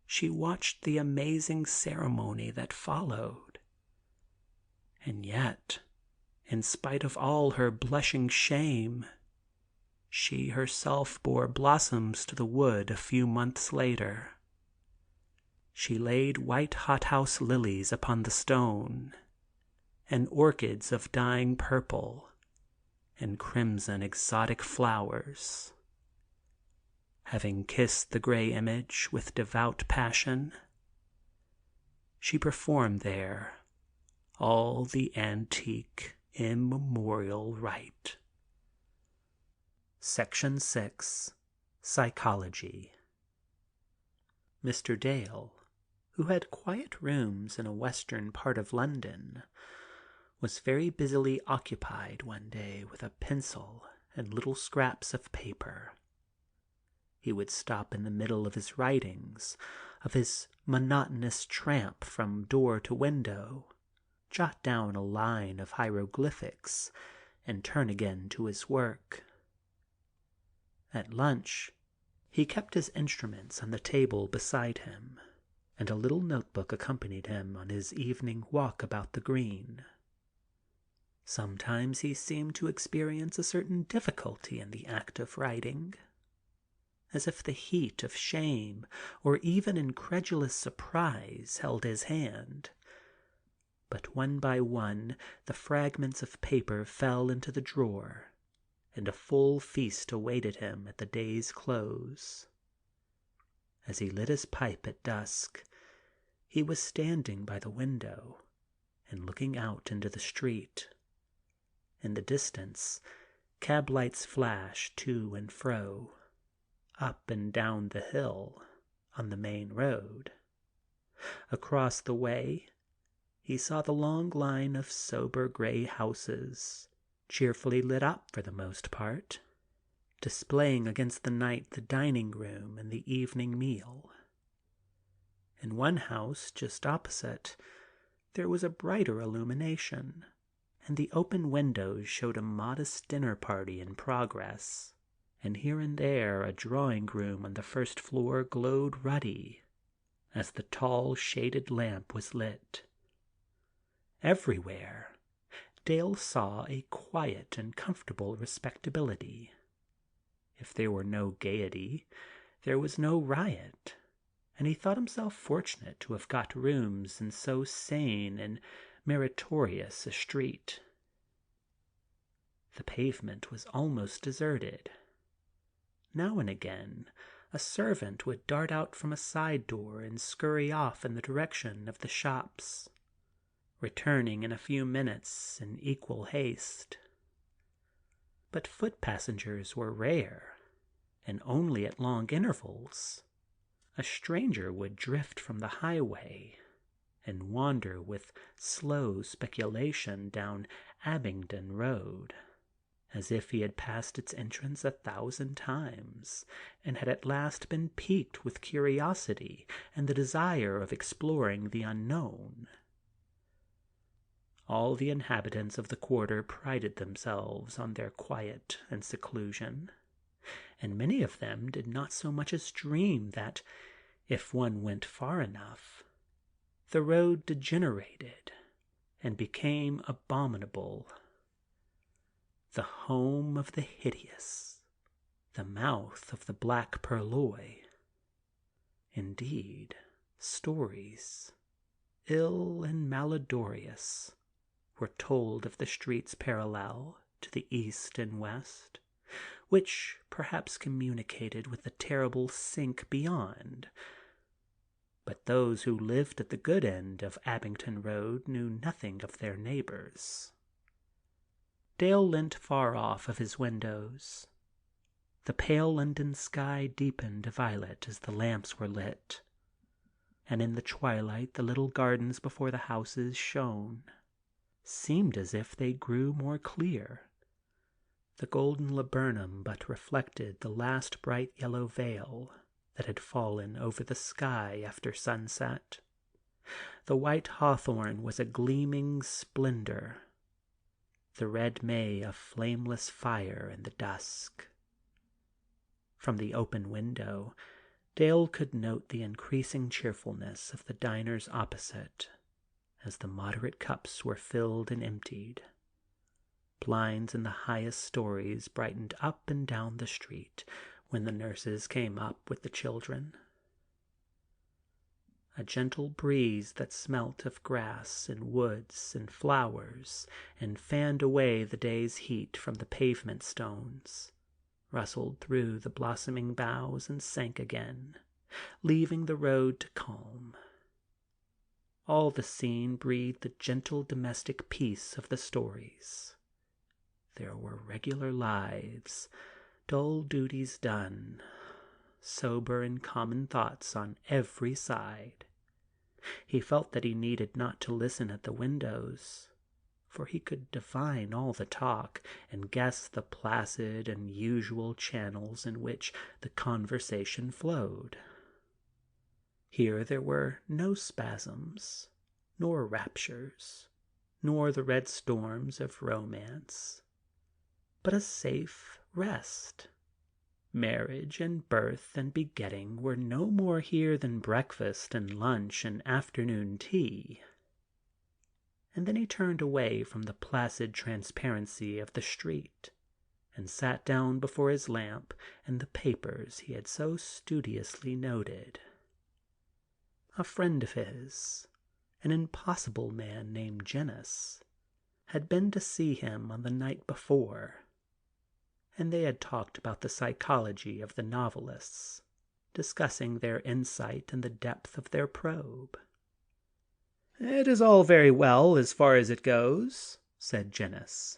A: She watched the amazing ceremony that followed. And yet, in spite of all her blushing shame, she herself bore blossoms to the wood a few months later. She laid white hothouse lilies upon the stone, and orchids of dying purple, and crimson exotic flowers. Having kissed the gray image with devout passion, she performed there all the antique, immemorial rite. Section 6. Psychology. Mr. Dale, who had quiet rooms in a western part of London, was very busily occupied one day with a pencil and little scraps of paper. He would stop in the middle of his writings, of his monotonous tramp from door to window, jot down a line of hieroglyphics, and turn again to his work. At lunch, he kept his instruments on the table beside him, and a little notebook accompanied him on his evening walk about the green. Sometimes he seemed to experience a certain difficulty in the act of writing, as if the heat of shame or even incredulous surprise held his hand. But one by one the fragments of paper fell into the drawer, and a full feast awaited him at the day's close. As he lit his pipe at dusk, he was standing by the window and looking out into the street. In the distance, cab lights flashed to and fro, up and down the hill, on the main road. Across the way, he saw the long line of sober gray houses, cheerfully lit up for the most part, displaying against the night the dining room and the evening meal. In one house just opposite, there was a brighter illumination, and the open windows showed a modest dinner party in progress, and here and there a drawing-room on the first floor glowed ruddy as the tall shaded lamp was lit. Everywhere Dale saw a quiet and comfortable respectability. If there were no gaiety, there was no riot, and he thought himself fortunate to have got rooms in so sane and meritorious a street. The pavement was almost deserted. Now and again a servant would dart out from a side door and scurry off in the direction of the shops, returning in a few minutes in equal haste. But foot passengers were rare, and only at long intervals. A stranger would drift from the highway and wander with slow speculation down Abingdon Road, as if he had passed its entrance 1,000 times, and had at last been piqued with curiosity and the desire of exploring the unknown. All the inhabitants of the quarter prided themselves on their quiet and seclusion, and many of them did not so much as dream that, if one went far enough, the road degenerated and became abominable. The home of the hideous, the mouth of the black purloin. Indeed, stories, ill and malodorous, were told of the streets parallel to the east and west, which perhaps communicated with the terrible sink beyond. But those who lived at the good end of Abington Road knew nothing of their neighbors. Dale leant far off of his windows. The pale London sky deepened to violet as the lamps were lit, and in the twilight the little gardens before the houses seemed as if they grew more clear. The golden laburnum but reflected the last bright yellow veil that had fallen over the sky after sunset. The white hawthorn was a gleaming splendor, the red may a flameless fire in the dusk. From the open window, Dale could note the increasing cheerfulness of the diners opposite, as the moderate cups were filled and emptied. Blinds in the highest stories brightened up and down the street when the nurses came up with the children. A gentle breeze that smelt of grass and woods and flowers and fanned away the day's heat from the pavement stones, rustled through the blossoming boughs and sank again, leaving the road to calm. All the scene breathed the gentle domestic peace of the stories. There were regular lives, dull duties done, sober and common thoughts on every side. He felt that he needed not to listen at the windows, for he could divine all the talk and guess the placid and usual channels in which the conversation flowed. Here there were no spasms, nor raptures, nor the red storms of romance, but a safe rest. Marriage and birth and begetting were no more here than breakfast and lunch and afternoon tea. And then he turned away from the placid transparency of the street and sat down before his lamp and the papers he had so studiously noted. A friend of his, an impossible man named Genus, had been to see him on the night before, and they had talked about the psychology of the novelists, discussing their insight and the depth of their probe. "It is all very well as far as it goes," said Genus.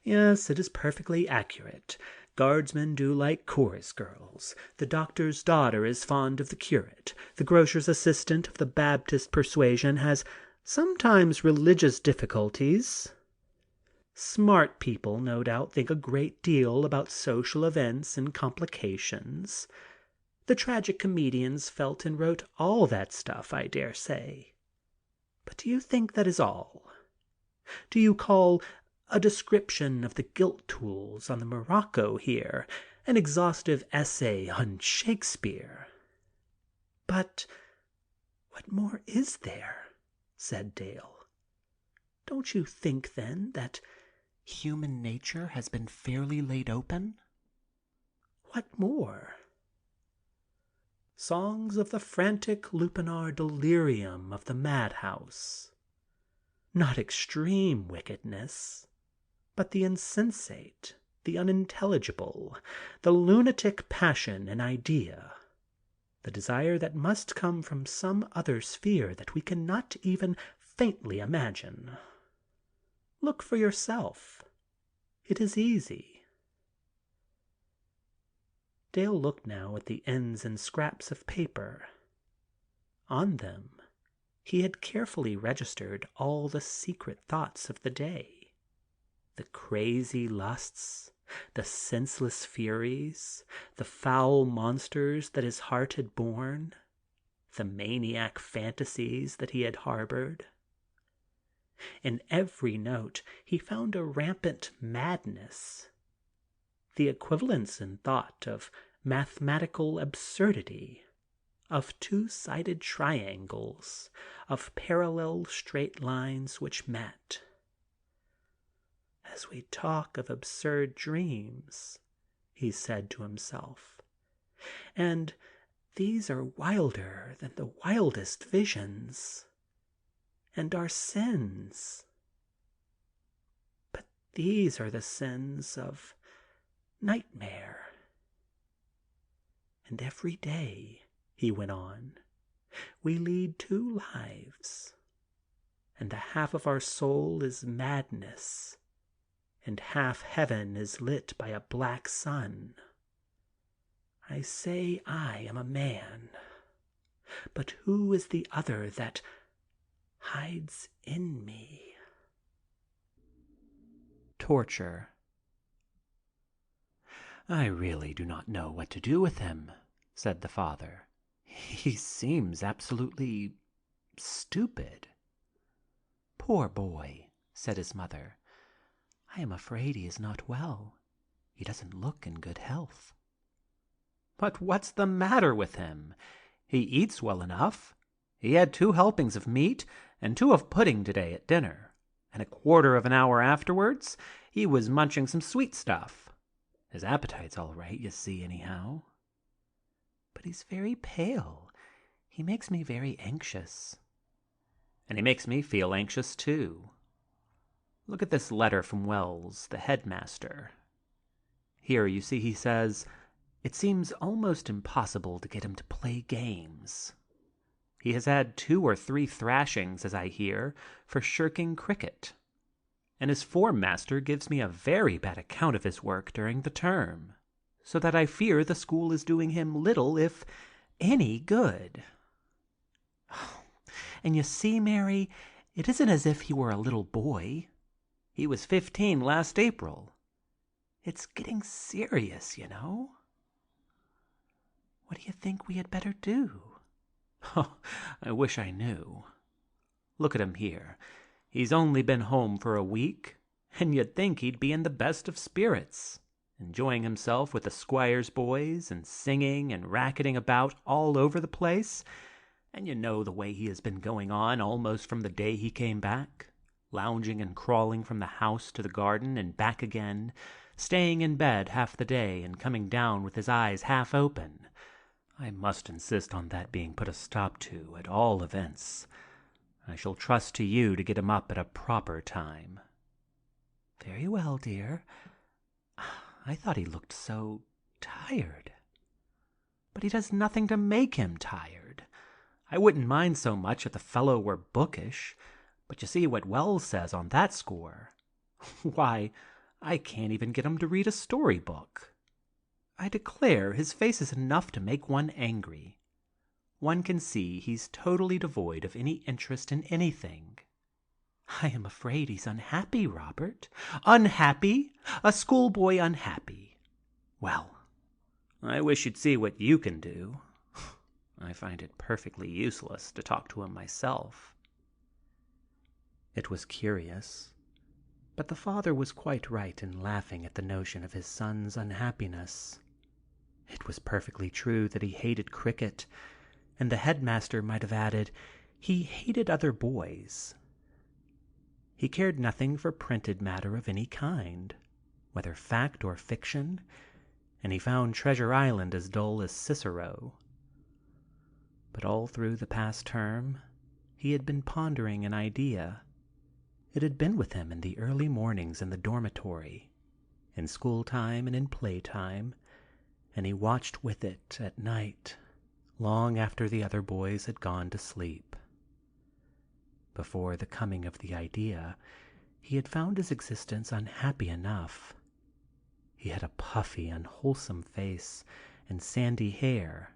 A: "Yes, it is perfectly accurate. Guardsmen do like chorus girls. The doctor's daughter is fond of the curate. The grocer's assistant of the Baptist persuasion has sometimes religious difficulties. Smart people, no doubt, think a great deal about social events and complications. The tragic comedians felt and wrote all that stuff, I dare say. But do you think that is all? Do you call a description of the gilt tools on the morocco here an exhaustive essay on Shakespeare?" "But what more is there?" said Dale. "Don't you think, then, that human nature has been fairly laid open?" "What more?" "Songs of the frantic lupanar delirium of the madhouse. Not extreme wickedness, but the insensate, the unintelligible, the lunatic passion and idea, the desire that must come from some other sphere that we cannot even faintly imagine. Look for yourself. It is easy." Dale looked now at the ends and scraps of paper. On them he had carefully registered all the secret thoughts of the day, the crazy lusts, the senseless furies, the foul monsters that his heart had borne, the maniac fantasies that he had harbored. In every note he found a rampant madness, the equivalence in thought of mathematical absurdity, of two-sided triangles, of parallel straight lines which met. "As we talk of absurd dreams," he said to himself, "and these are wilder than the wildest visions, and are sins. But these are the sins of nightmare. And every day," he went on, "we lead two lives, and the half of our soul is madness, and half heaven is lit by a black sun. I say I am a man, but who is the other that hides in me?" Torture. "I really do not know what to do with him," said the father. "He seems absolutely stupid." "Poor boy," said his mother. "I am afraid he is not well. He doesn't look in good health." "But what's the matter with him? He eats well enough. He had 2 helpings of meat and 2 of pudding today at dinner, and a quarter of an hour afterwards he was munching some sweet stuff. His appetite's all right, you see, anyhow." "But he's very pale. He makes me very anxious." "And he makes me feel anxious, too. Look at this letter from Wells, the headmaster. Here, you see, he says, 'It seems almost impossible to get him to play games. He has had 2 or 3 thrashings, as I hear, for shirking cricket. And his form master gives me a very bad account of his work during the term, so that I fear the school is doing him little, if any, good. And you see, Mary, it isn't as if he were a little boy. He was 15 last April. It's getting serious, you know. What do you think we had better do?" "Oh, I wish I knew. Look at him here. He's only been home for a week, and you'd think he'd be in the best of spirits, enjoying himself with the squire's boys, and singing and racketing about all over the place. And you know the way he has been going on almost from the day he came back, lounging and crawling from the house to the garden and back again, staying in bed half the day and coming down with his eyes half open. I must insist on that being put a stop to, at all events. I shall trust to you to get him up at a proper time." "Very well, dear. I thought he looked so tired." "But he does nothing to make him tired. I wouldn't mind so much if the fellow were bookish, but you see what Wells says on that score. Why, I can't even get him to read a story-book. I declare his face is enough to make one angry. One can see he's totally devoid of any interest in anything." "I am afraid he's unhappy, Robert." "Unhappy? A schoolboy unhappy? Well, I wish you'd see what you can do. I find it perfectly useless to talk to him myself." It was curious, but the father was quite right in laughing at the notion of his son's unhappiness. It was perfectly true that he hated cricket, and the headmaster might have added, he hated other boys. He cared nothing for printed matter of any kind, whether fact or fiction, and he found Treasure Island as dull as Cicero. But all through the past term he had been pondering an idea. It had been with him in the early mornings in the dormitory, in school time and in play time, and he watched with it at night, long after the other boys had gone to sleep. Before the coming of the idea, he had found his existence unhappy enough. He had a puffy, unwholesome face and sandy hair,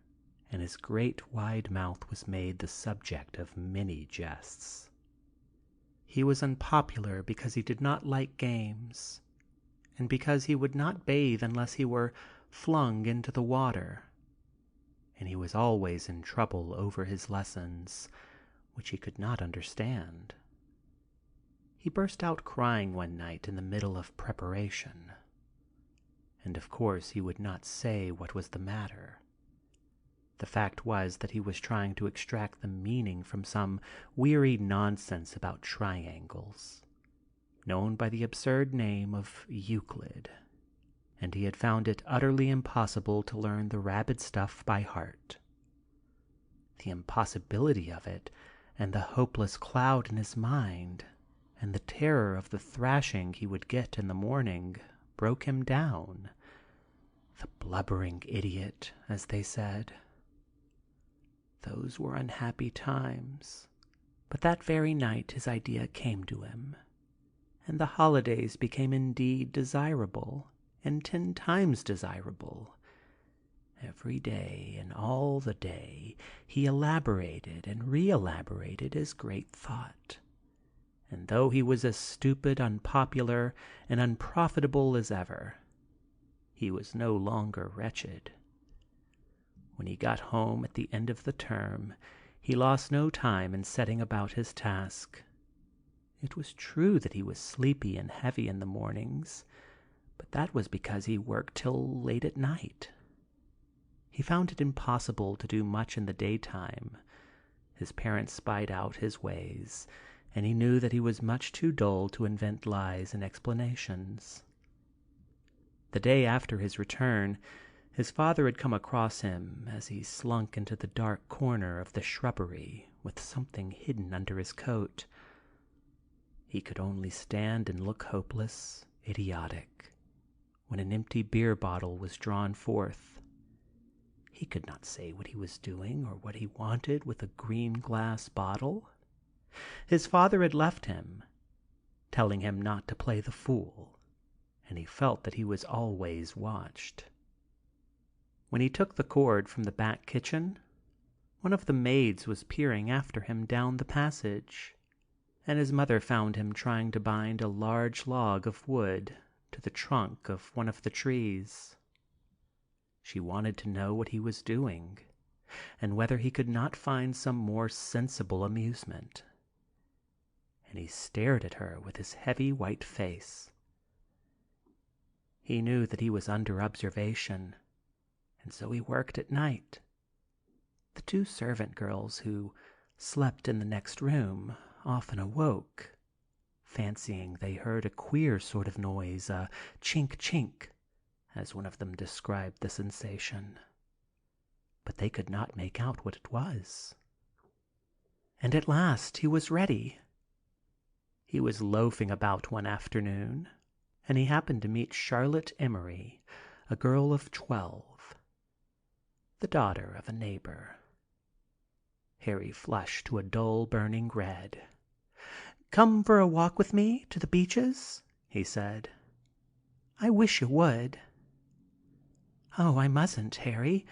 A: and his great wide mouth was made the subject of many jests. He was unpopular because he did not like games, and because he would not bathe unless he were flung into the water, and he was always in trouble over his lessons, which he could not understand. He burst out crying one night in the middle of preparation. And of course he would not say what was the matter. The fact was that he was trying to extract the meaning from some weary nonsense about triangles, known by the absurd name of Euclid, and he had found it utterly impossible to learn the rabid stuff by heart. The impossibility of it, and the hopeless cloud in his mind, and the terror of the thrashing he would get in the morning, broke him down. The blubbering idiot, as they said. Those were unhappy times, but that very night his idea came to him, and the holidays became indeed desirable, and 10 times desirable. Every day and all the day he elaborated and re-elaborated his great thought, and though he was as stupid, unpopular, and unprofitable as ever, he was no longer wretched. When he got home at the end of the term, he lost no time in setting about his task. It was true that he was sleepy and heavy in the mornings, but that was because he worked till late at night. He found it impossible to do much in the daytime. His parents spied out his ways, and he knew that he was much too dull to invent lies and explanations. The day after his return, his father had come across him as he slunk into the dark corner of the shrubbery with something hidden under his coat. He could only stand and look hopeless, idiotic, when an empty beer bottle was drawn forth. He could not say what he was doing or what he wanted with a green glass bottle. His father had left him, telling him not to play the fool, and he felt that he was always watched. When he took the cord from the back kitchen, one of the maids was peering after him down the passage, and his mother found him trying to bind a large log of wood to the trunk of one of the trees. She wanted to know what he was doing, and whether he could not find some more sensible amusement. And he stared at her with his heavy white face. He knew that he was under observation, and so he worked at night. The 2 servant girls who slept in the next room often awoke, fancying they heard a queer sort of noise, a chink chink, as one of them described the sensation, but they could not make out what it was. And at last he was ready. He was loafing about one afternoon, and he happened to meet Charlotte Emery, a girl of 12, the daughter of a neighbor. Harry flushed to a dull burning red. "Come for a walk with me to the beeches?" he said. "I wish you would." "Oh, I mustn't, Harry.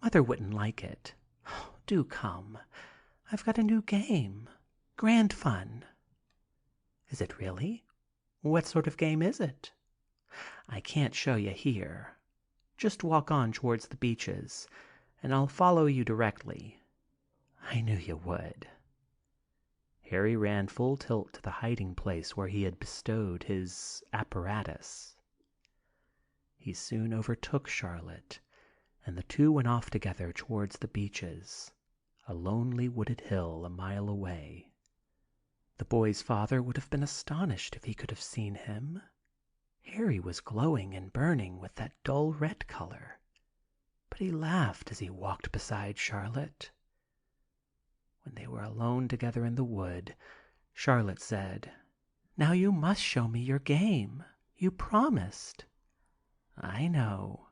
A: Mother wouldn't like it. Do come. I've got a new game. Grand fun." "Is it really? What sort of game is it?" "I can't show you here. Just walk on towards the beeches, and I'll follow you directly." "I knew you would." Harry ran full tilt to the hiding place where he had bestowed his apparatus. He soon overtook Charlotte, and the 2 went off together towards the beeches, a lonely wooded hill a mile away. The boy's father would have been astonished if he could have seen him. Harry was glowing and burning with that dull red color, but he laughed as he walked beside Charlotte. When they were alone together in the wood, Charlotte said, "Now you must show me your game. You promised." "I know,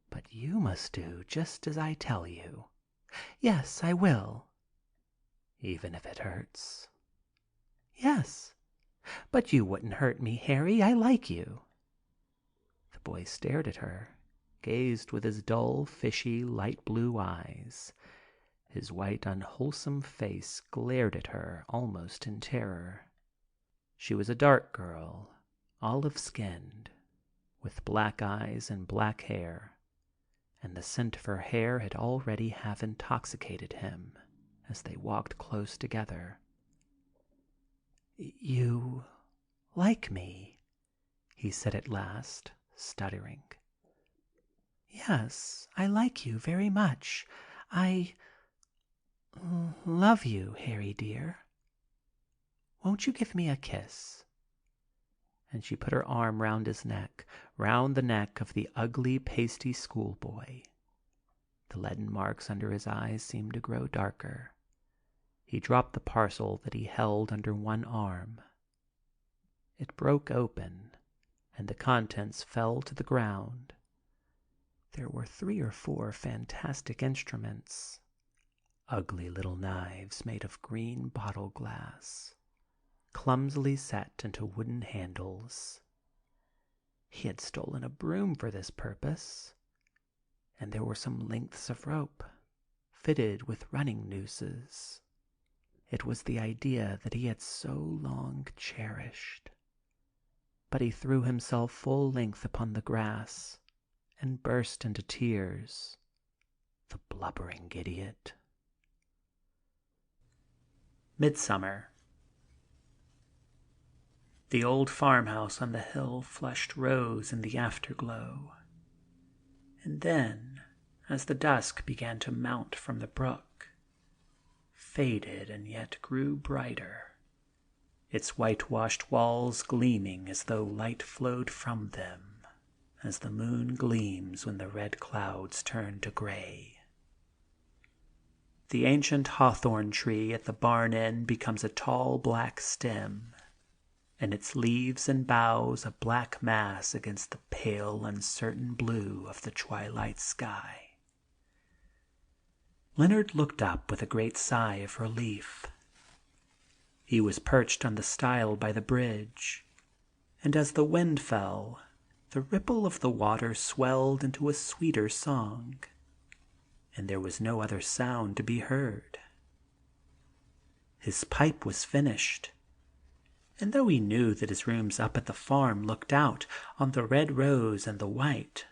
A: but you must do just as I tell you." "Yes, I will." "Even if it hurts?" "Yes, but you wouldn't hurt me, Harry. I like you." The boy stared at her, gazed with his dull, fishy, light blue eyes. His white, unwholesome face glared at her almost in terror. She was a dark girl, olive-skinned, with black eyes and black hair, and the scent of her hair had already half intoxicated him as they walked close together. You like me?" he said at last, stuttering. "Yes, I like you very much. I love you, Harry dear. Won't you give me a kiss?" And she put her arm round his neck, round the neck of the ugly, pasty schoolboy. The leaden marks under his eyes seemed to grow darker. He dropped the parcel that he held under one arm. It broke open, and the contents fell to the ground. There were 3 or 4 fantastic instruments, ugly little knives made of green bottle glass, clumsily set into wooden handles. He had stolen a broom for this purpose, and there were some lengths of rope, fitted with running nooses. It was the idea that he had so long cherished. But he threw himself full length upon the grass and burst into tears. The blubbering idiot. Midsummer. The old farmhouse on the hill flushed rose in the afterglow. And then, as the dusk began to mount from the brook, faded and yet grew brighter, its whitewashed walls gleaming as though light flowed from them, as the moon gleams when the red clouds turn to gray. The ancient hawthorn tree at the barn end becomes a tall black stem, and its leaves and boughs a black mass against the pale, uncertain blue of the twilight sky. Leonard looked up with a great sigh of relief. He was perched on the stile by the bridge, and as the wind fell, the ripple of the water swelled into a sweeter song, and there was no other sound to be heard. His pipe was finished, and though he knew that his rooms up at the farm looked out on the red rose and the white,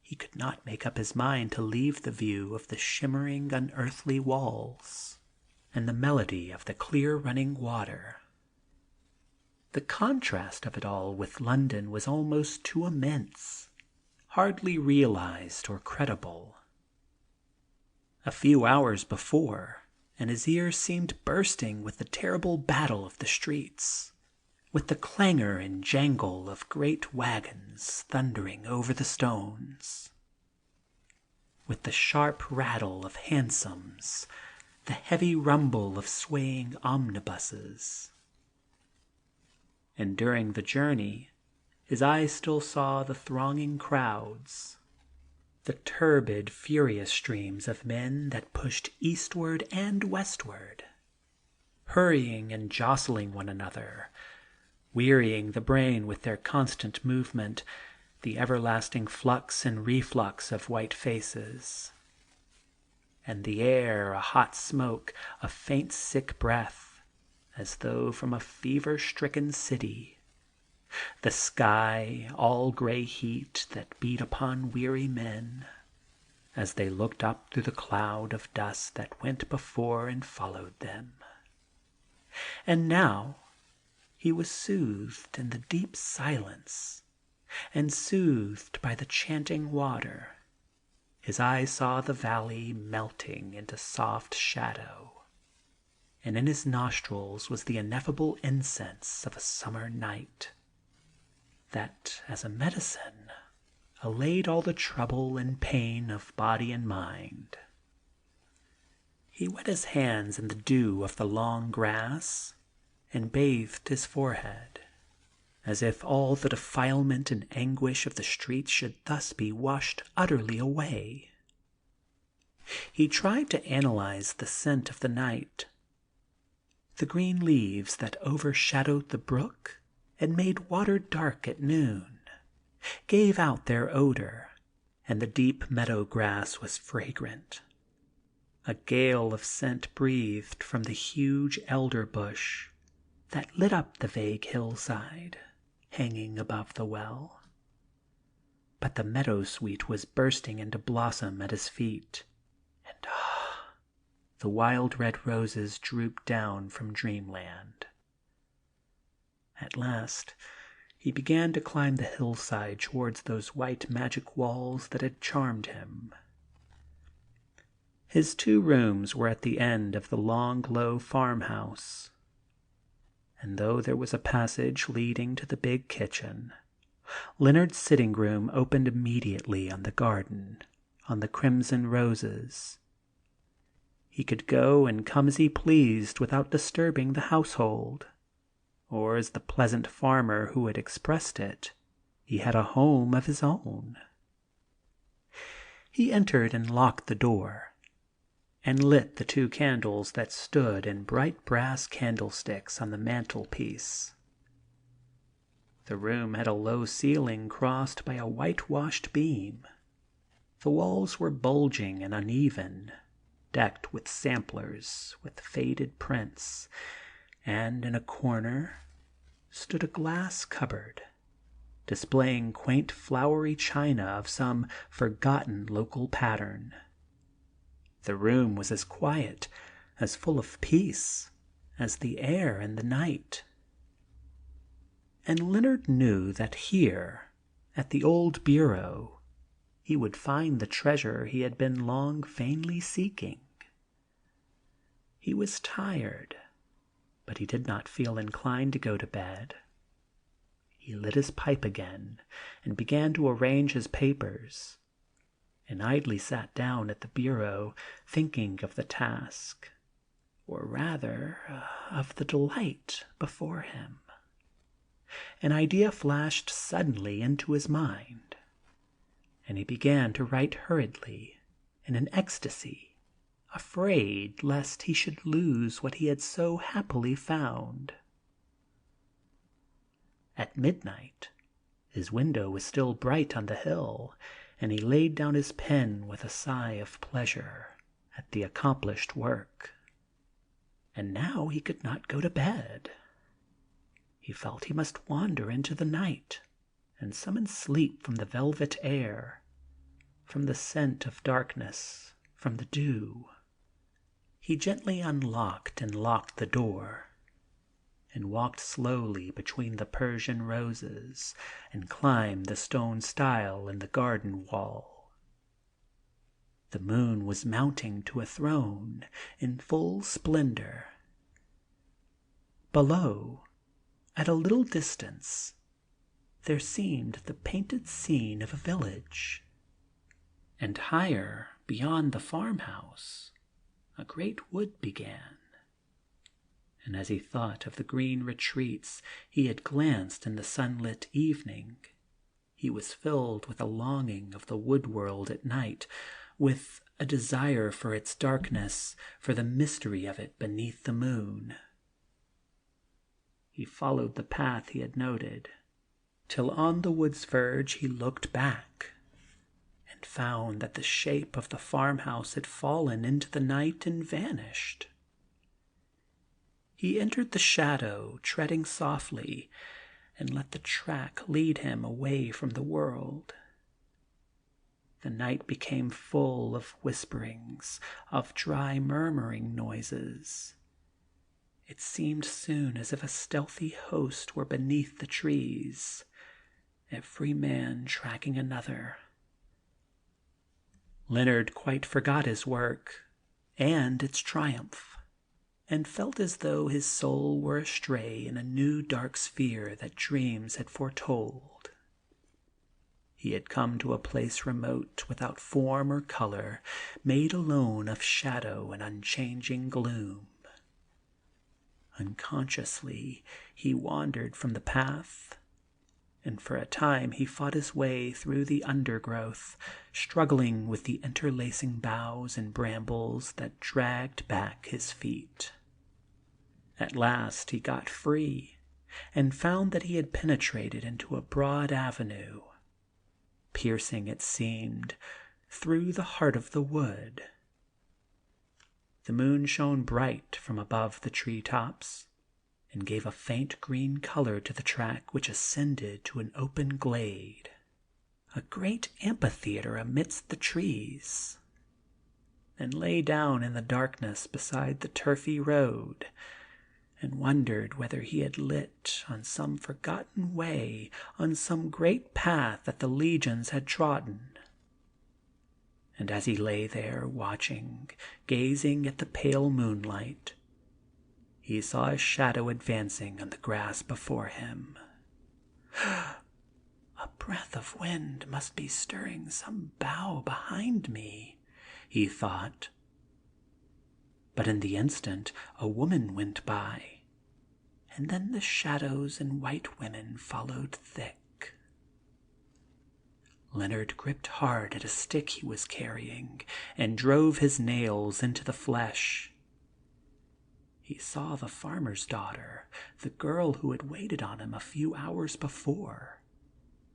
A: he could not make up his mind to leave the view of the shimmering, unearthly walls and the melody of the clear running water. The contrast of it all with London was almost too immense, hardly realized or credible. A few hours before, and his ears seemed bursting with the terrible battle of the streets, with the clangor and jangle of great wagons thundering over the stones, with the sharp rattle of hansoms, the heavy rumble of swaying omnibuses. And during the journey his eyes still saw the thronging crowds, the turbid, furious streams of men that pushed eastward and westward, hurrying and jostling one another, wearying the brain with their constant movement, the everlasting flux and reflux of white faces, and the air a hot smoke, a faint sick breath, as though from a fever-stricken city, the sky all gray heat that beat upon weary men as they looked up through the cloud of dust that went before and followed them. And now he was soothed in the deep silence, and soothed by the chanting water. His eyes saw the valley melting into soft shadow, and in his nostrils was the ineffable incense of a summer night, that, as a medicine, allayed all the trouble and pain of body and mind. He wet his hands in the dew of the long grass, and bathed his forehead, as if all the defilement and anguish of the streets should thus be washed utterly away. He tried to analyze the scent of the night. The green leaves that overshadowed the brook and made water dark at noon gave out their odor, and the deep meadow grass was fragrant. A gale of scent breathed from the huge elder bush that lit up the vague hillside hanging above the well. But the meadow-sweet was bursting into blossom at his feet, and the wild red roses drooped down from dreamland. At last he began to climb the hillside towards those white magic walls that had charmed him. His 2 rooms were at the end of the long, low farmhouse, and though there was a passage leading to the big kitchen, Leonard's sitting room opened immediately on the garden, on the crimson roses. He could go and come as he pleased without disturbing the household, or as the pleasant farmer who had expressed it, he had a home of his own. He entered and locked the door, and lit the 2 candles that stood in bright brass candlesticks on the mantelpiece. The room had a low ceiling crossed by a whitewashed beam. The walls were bulging and uneven, decked with samplers with faded prints, and in a corner stood a glass cupboard, displaying quaint flowery china of some forgotten local pattern. The room was as quiet, as full of peace, as the air and the night. And Leonard knew that here, at the old bureau, he would find the treasure he had been long vainly seeking. He was tired, but he did not feel inclined to go to bed. He lit his pipe again and began to arrange his papers, and idly sat down at the bureau, thinking of the task, or rather of the delight before him. An idea flashed suddenly into his mind, and he began to write hurriedly, in an ecstasy, afraid lest he should lose what he had so happily found. At midnight his window was still bright on the hill, and he laid down his pen with a sigh of pleasure at the accomplished work. And now he could not go to bed. He felt he must wander into the night and summon sleep from the velvet air, from the scent of darkness, from the dew. He gently unlocked and locked the door, and walked slowly between the Persian roses and climbed the stone stile in the garden wall. The moon was mounting to a throne in full splendor. Below, at a little distance, there seemed the painted scene of a village, and higher, beyond the farmhouse, a great wood began. And as he thought of the green retreats he had glanced in the sunlit evening, he was filled with a longing of the wood world at night, with a desire for its darkness, for the mystery of it beneath the moon. He followed the path he had noted, till on the wood's verge he looked back, and found that the shape of the farmhouse had fallen into the night and vanished. He entered the shadow, treading softly, and let the track lead him away from the world. The night became full of whisperings, of dry murmuring noises. It seemed soon as if a stealthy host were beneath the trees, every man tracking another. Leonard quite forgot his work and its triumph, and felt as though his soul were astray in a new dark sphere that dreams had foretold. He had come to a place remote, without form or color, made alone of shadow and unchanging gloom. Unconsciously he wandered from the path, and for a time he fought his way through the undergrowth, struggling with the interlacing boughs and brambles that dragged back his feet. At last he got free, and found that he had penetrated into a broad avenue, piercing, it seemed, through the heart of the wood. The moon shone bright from above the tree-tops, and gave a faint green color to the track which ascended to an open glade, a great amphitheater amidst the trees, and lay down in the darkness beside the turfy road, and wondered whether he had lit on some forgotten way, on some great path that the legions had trodden. And as he lay there watching, gazing at the pale moonlight, he saw a shadow advancing on the grass before him. A breath of wind must be stirring some bough behind me, he thought. But in the instant a woman went by, and then the shadows and white women followed thick. Leonard gripped hard at a stick he was carrying and drove his nails into the flesh. He saw the farmer's daughter, the girl who had waited on him a few hours before,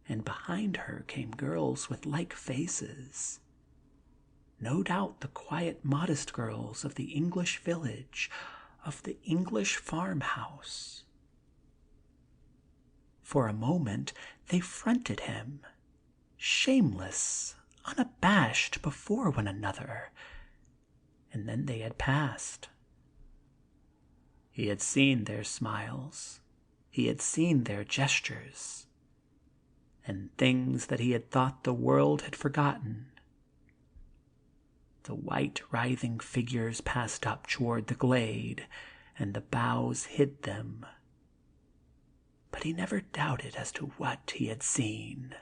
A: and behind her came girls with like faces. No doubt the quiet, modest girls of the English village, of the English farmhouse. For a moment they fronted him, shameless, unabashed before one another, and then they had passed. He had seen their smiles, he had seen their gestures, and things that he had thought the world had forgotten. The white, writhing figures passed up toward the glade, and the boughs hid them. But he never doubted as to what he had seen.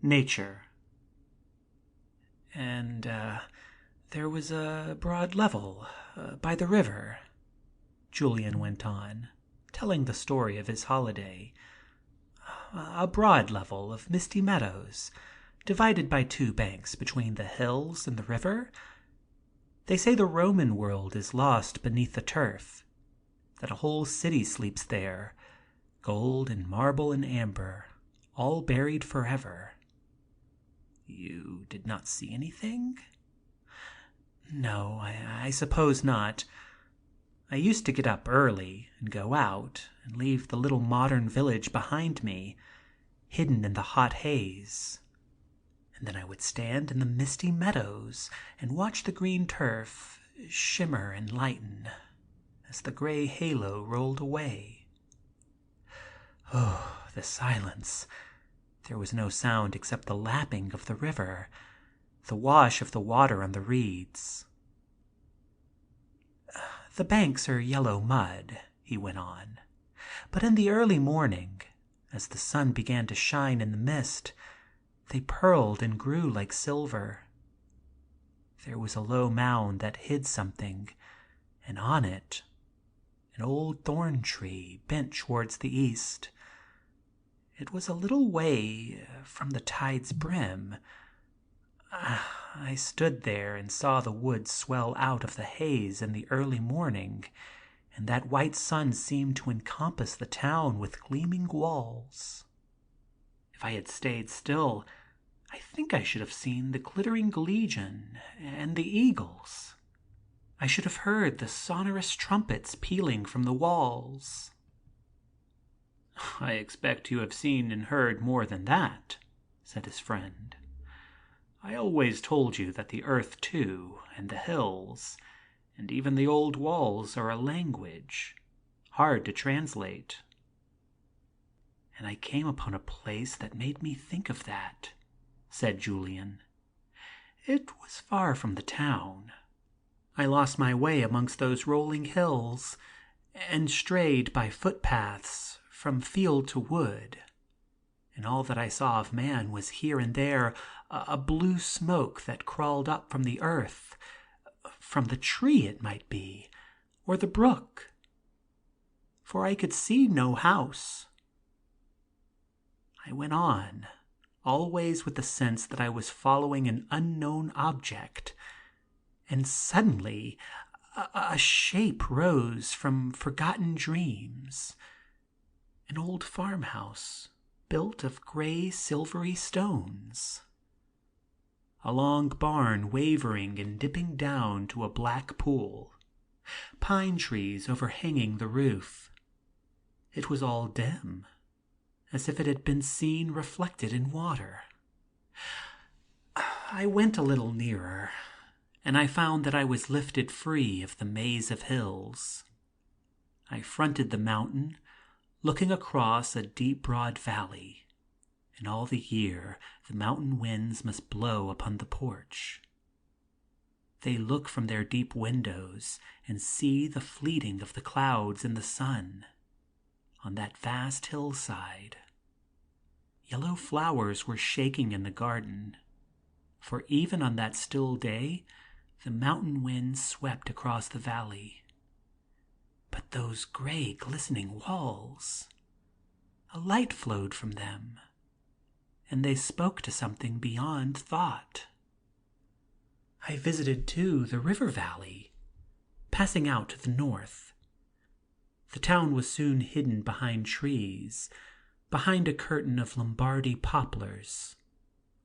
A: Nature. And, there was a broad level by the river, Julian went on, telling the story of his holiday. A broad level of misty meadows, divided by two banks between the hills and the river. They say the Roman world is lost beneath the turf, that a whole city sleeps there, gold and marble and amber, all buried forever. You did not see anything? No, I suppose not. I used to get up early and go out and leave the little modern village behind me, hidden in the hot haze. And then I would stand in the misty meadows and watch the green turf shimmer and lighten as the gray halo rolled away. Oh, the silence! There was no sound except the lapping of the river, the wash of the water on the reeds. The banks are yellow mud, he went on, but in the early morning, as the sun began to shine in the mist, they pearled and grew like silver. There was a low mound that hid something, and on it an old thorn tree bent towards the east. It was a little way from the tide's brim. I stood there and saw the woods swell out of the haze in the early morning, and that white sun seemed to encompass the town with gleaming walls. If I had stayed still, I think I should have seen the glittering legion and the eagles. I should have heard the sonorous trumpets pealing from the walls. I expect you have seen and heard more than that, said his friend. I always told you that the earth, too, and the hills, and even the old walls are a language, hard to translate. And I came upon a place that made me think of that, said Julian. It was far from the town. I lost my way amongst those rolling hills, and strayed by footpaths from field to wood, and all that I saw of man was here and there a blue smoke that crawled up from the earth, from the tree it might be, or the brook, for I could see no house. I went on, always with the sense that I was following an unknown object, and suddenly a shape rose from forgotten dreams. An old farmhouse built of gray silvery stones. A long barn wavering and dipping down to a black pool. Pine trees overhanging the roof. It was all dim, as if it had been seen reflected in water. I went a little nearer, and I found that I was lifted free of the maze of hills. I fronted the mountain, looking across a deep broad valley, and all the year the mountain winds must blow upon the porch. They look from their deep windows and see the fleeting of the clouds and the sun on that vast hillside. Yellow flowers were shaking in the garden, for even on that still day the mountain winds swept across the valley. But those gray glistening walls, a light flowed from them, and they spoke to something beyond thought. I visited, too, the river valley, passing out to the north. The town was soon hidden behind trees, behind a curtain of Lombardy poplars,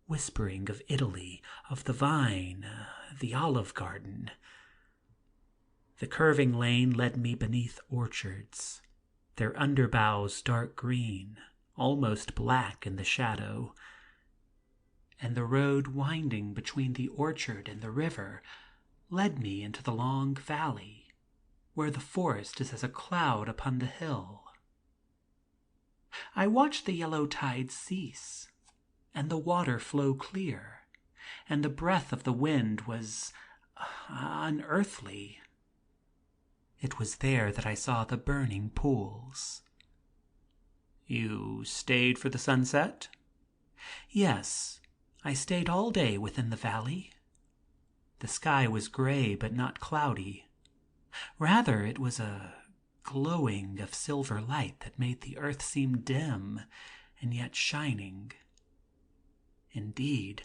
A: whispering of Italy, of the vine, the olive garden. The curving lane led me beneath orchards, their underboughs dark green, almost black in the shadow, and the road winding between the orchard and the river led me into the long valley, where the forest is as a cloud upon the hill. I watched the yellow tide cease, and the water flow clear, and the breath of the wind was unearthly. It was there that I saw the burning pools. You stayed for the sunset? Yes, I stayed all day within the valley. The sky was gray but not cloudy. Rather, it was a glowing of silver light that made the earth seem dim and yet shining. Indeed,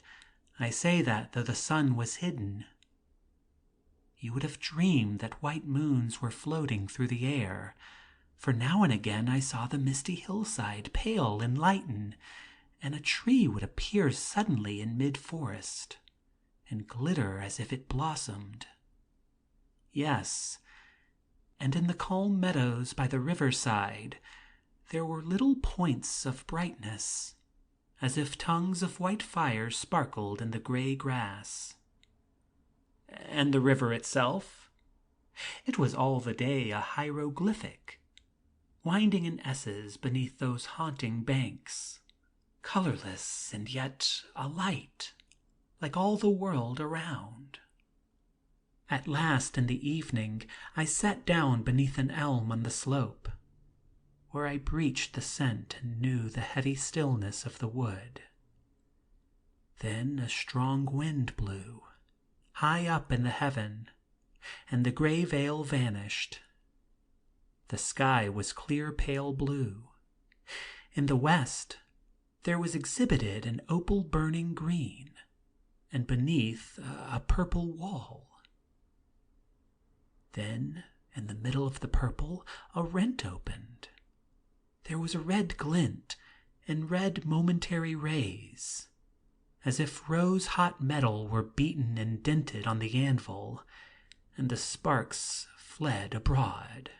A: I say that though the sun was hidden. You would have dreamed that white moons were floating through the air, for now and again I saw the misty hillside pale and lighten, and a tree would appear suddenly in mid-forest, and glitter as if it blossomed. Yes, and in the calm meadows by the riverside there were little points of brightness, as if tongues of white fire sparkled in the gray grass. And the river itself? It was all the day a hieroglyphic, winding in S's beneath those haunting banks, colorless and yet alight, like all the world around. At last in the evening I sat down beneath an elm on the slope, where I breathed the scent and knew the heavy stillness of the wood. Then a strong wind blew, high up in the heaven, and the gray veil vanished. The sky was clear pale blue. In the west there was exhibited an opal burning green, and beneath a purple wall. Then, in the middle of the purple, a rent opened. There was a red glint and red momentary rays, as if rose-hot metal were beaten and dented on the anvil, and the sparks fled abroad.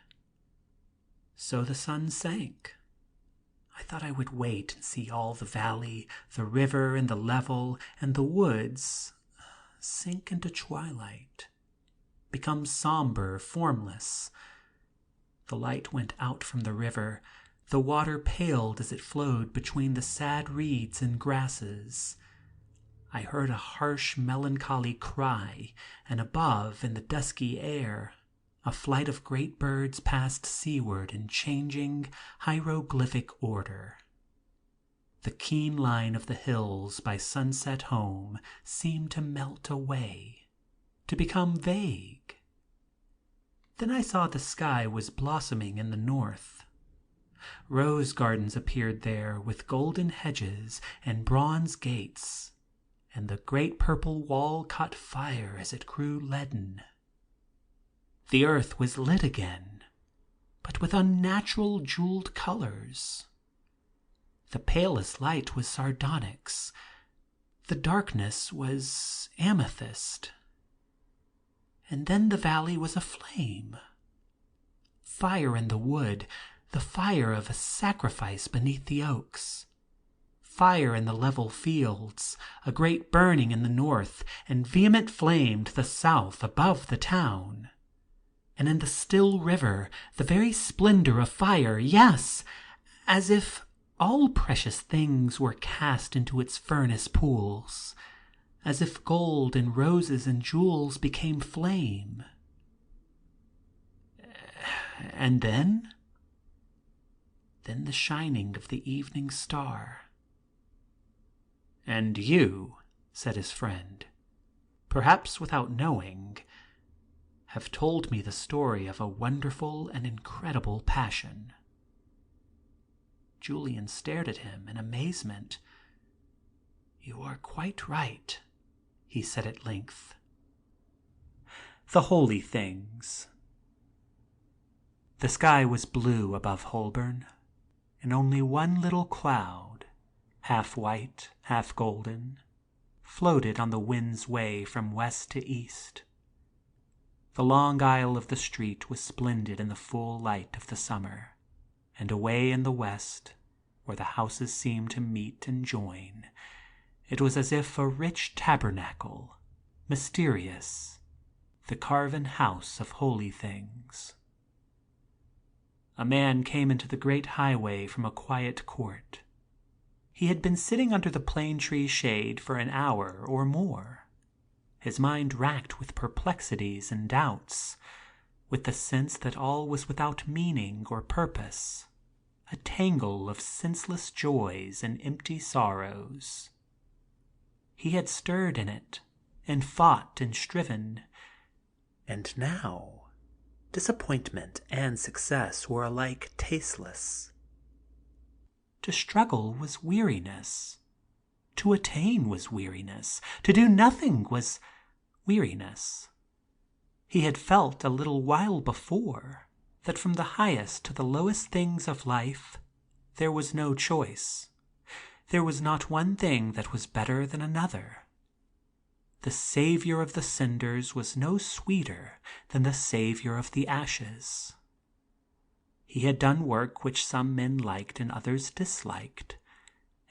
A: So the sun sank. I thought I would wait and see all the valley, the river and the level, and the woods sink into twilight, become somber, formless. The light went out from the river. The water paled as it flowed between the sad reeds and grasses. I heard a harsh, melancholy cry, and above, in the dusky air, a flight of great birds passed seaward in changing, hieroglyphic order. The keen line of the hills by sunset home seemed to melt away, to become vague. Then I saw the sky was blossoming in the north. Rose gardens appeared there with golden hedges and bronze gates, and the great purple wall caught fire as it grew leaden. The earth was lit again, but with unnatural jeweled colors. The palest light was sardonyx. The darkness was amethyst. And then the valley was aflame. Fire in the wood, the fire of a sacrifice beneath the oaks. fire in the level fields, a great burning in the north, and vehement flame to the south above the town. And in the still river, the very splendor of fire, yes, as if all precious things were cast into its furnace pools, as if gold and roses and jewels became flame. And then the shining of the evening star. "And you," said his friend, "perhaps without knowing, have told me the story of a wonderful and incredible passion." Julian stared at him in amazement. "You are quite right," he said at length. The holy things. The sky was blue above Holborn, and only one little cloud, half white, half golden, floated on the wind's way from west to east. The long aisle of the street was splendid in the full light of the summer, and away in the west, where the houses seemed to meet and join, it was as if a rich tabernacle, mysterious, the carven house of holy things. A man came into the great highway from a quiet court. He had been sitting under the plane tree shade for an hour or more, his mind racked with perplexities and doubts, with the sense that all was without meaning or purpose, a tangle of senseless joys and empty sorrows. He had stirred in it, and fought and striven, and now disappointment and success were alike tasteless. To struggle was weariness. To attain was weariness. To do nothing was weariness. He had felt a little while before that from the highest to the lowest things of life there was no choice. There was not one thing that was better than another. The savior of the cinders was no sweeter than the savior of the ashes. He had done work which some men liked and others disliked,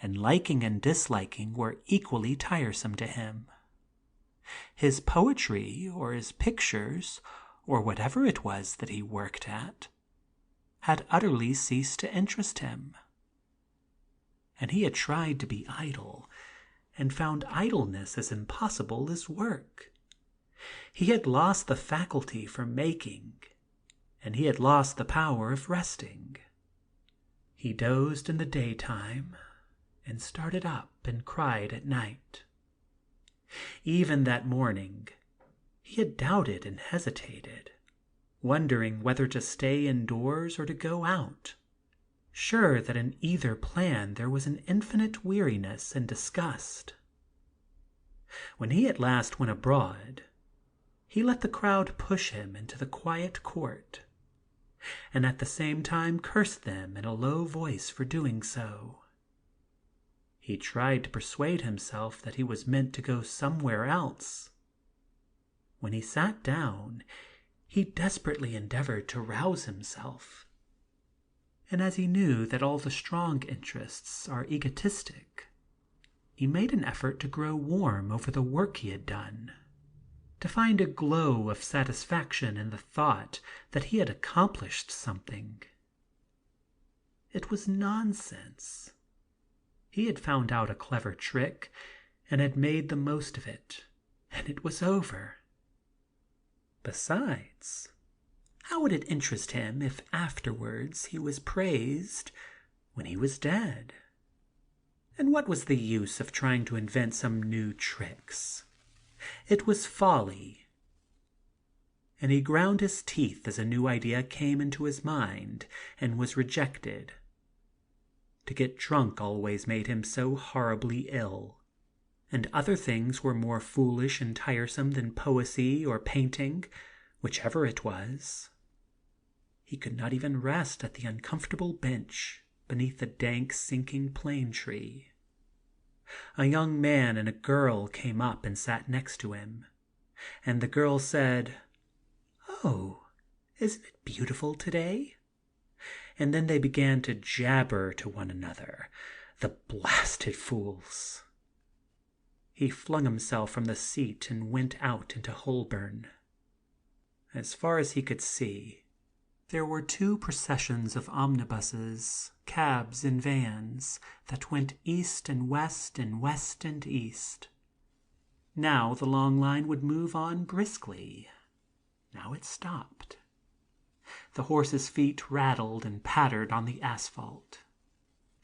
A: and liking and disliking were equally tiresome to him. His poetry, or his pictures, or whatever it was that he worked at, had utterly ceased to interest him. And he had tried to be idle, and found idleness as impossible as work. He had lost the faculty for making, and he had lost the power of resting. He dozed in the daytime, and started up and cried at night. Even that morning he had doubted and hesitated, wondering whether to stay indoors or to go out, sure that in either plan there was an infinite weariness and disgust. When he at last went abroad, he let the crowd push him into the quiet court, and at the same time cursed them in a low voice for doing so. He tried to persuade himself that he was meant to go somewhere else. When he sat down, he desperately endeavored to rouse himself, and as he knew that all the strong interests are egotistic, he made an effort to grow warm over the work he had done, to find a glow of satisfaction in the thought that he had accomplished something. It was nonsense. He had found out a clever trick, and had made the most of it, and it was over. Besides, how would it interest him if afterwards he was praised when he was dead? And what was the use of trying to invent some new tricks? It was folly. And he ground his teeth as a new idea came into his mind and was rejected. To get drunk always made him so horribly ill, and other things were more foolish and tiresome than poesy or painting, whichever it was. He could not even rest at the uncomfortable bench beneath the dank sinking plane tree. A young man and a girl came up and sat next to him, and the girl said, "Oh, isn't it beautiful today?" And then they began to jabber to one another, The blasted fools! He flung himself from the seat and went out into Holborn. As far as he could see, there were 2 processions of omnibuses, cabs, and vans that went east and west and east. Now the long line would move on briskly. Now it stopped. The horses' feet rattled and pattered on the asphalt.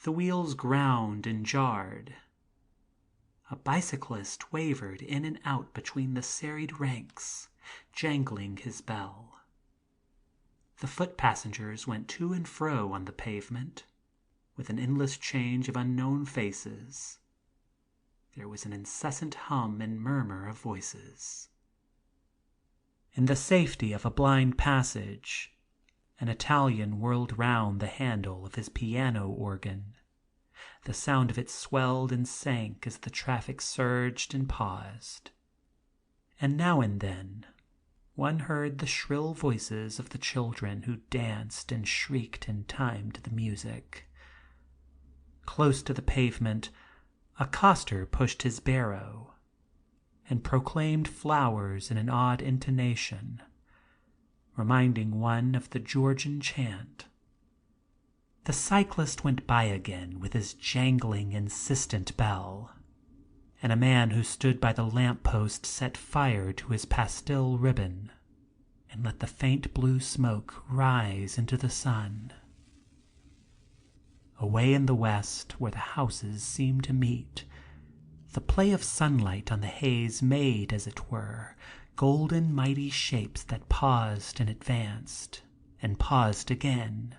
A: The wheels ground and jarred. A bicyclist wavered in and out between the serried ranks, jangling his bell. The foot passengers went to and fro on the pavement, with an endless change of unknown faces. There was an incessant hum and murmur of voices. In the safety of a blind passage, an Italian whirled round the handle of his piano organ. The sound of it swelled and sank as the traffic surged and paused. And now and then one heard the shrill voices of the children who danced and shrieked in time to the music. Close to the pavement, a coster pushed his barrow and proclaimed flowers in an odd intonation, reminding one of the Georgian chant. The cyclist went by again with his jangling, insistent bell, and a man who stood by the lamp-post set fire to his pastel ribbon and let the faint blue smoke rise into the sun. Away in the west, where the houses seemed to meet, the play of sunlight on the haze made, as it were, golden mighty shapes that paused and advanced, and paused again.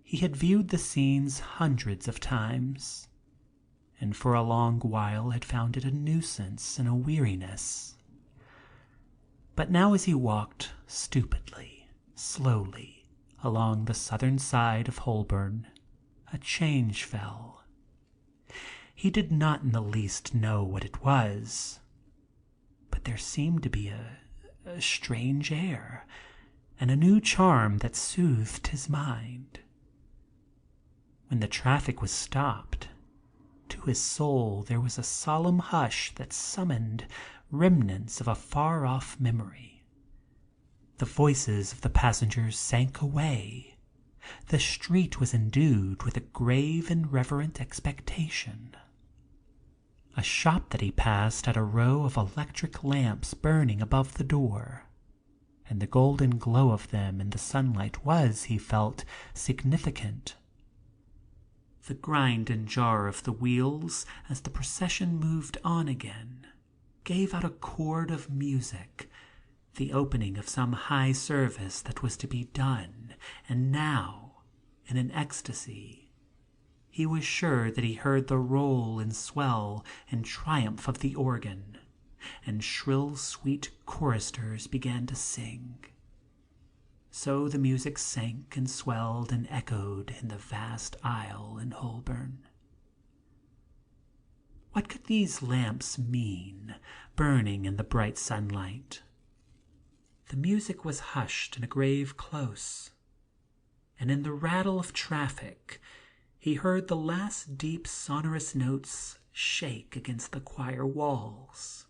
A: He had viewed the scenes hundreds of times, and for a long while had found it a nuisance and a weariness. But now, as he walked stupidly, slowly, along the southern side of Holborn, a change fell. He did not in the least know what it was, but there seemed to be a strange air and a new charm that soothed his mind. When the traffic was stopped, to his soul there was a solemn hush that summoned remnants of a far-off memory. The voices of the passengers sank away. The street was endued with a grave and reverent expectation. A shop that he passed had a row of electric lamps burning above the door, and the golden glow of them in the sunlight was, he felt, significant. The grind and jar of the wheels as the procession moved on again gave out a chord of music, the opening of some high service that was to be done, and now, in an ecstasy, he was sure that he heard the roll and swell and triumph of the organ, and shrill sweet choristers began to sing. So the music sank and swelled and echoed in the vast aisle in Holborn. What could these lamps mean, burning in the bright sunlight? The music was hushed in a grave close, and in the rattle of traffic he heard the last deep sonorous notes shake against the choir walls.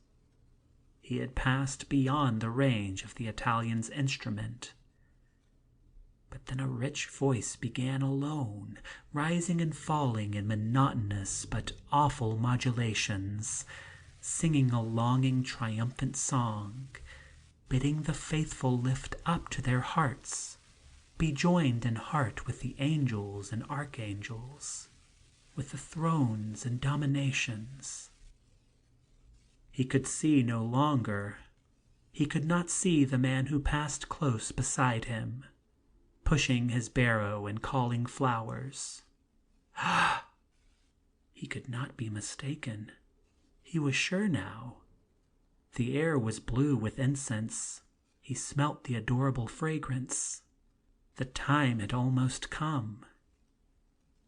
A: He had passed beyond the range of the Italian's instrument. But then a rich voice began alone, rising and falling in monotonous but awful modulations, singing a longing, triumphant song, bidding the faithful lift up to their hearts, be joined in heart with the angels and archangels, with the thrones and dominations. He could see no longer. He could not see the man who passed close beside him, pushing his barrow and calling flowers. Ah! He could not be mistaken. He was sure now. The air was blue with incense. He smelt the adorable fragrance. The time had almost come.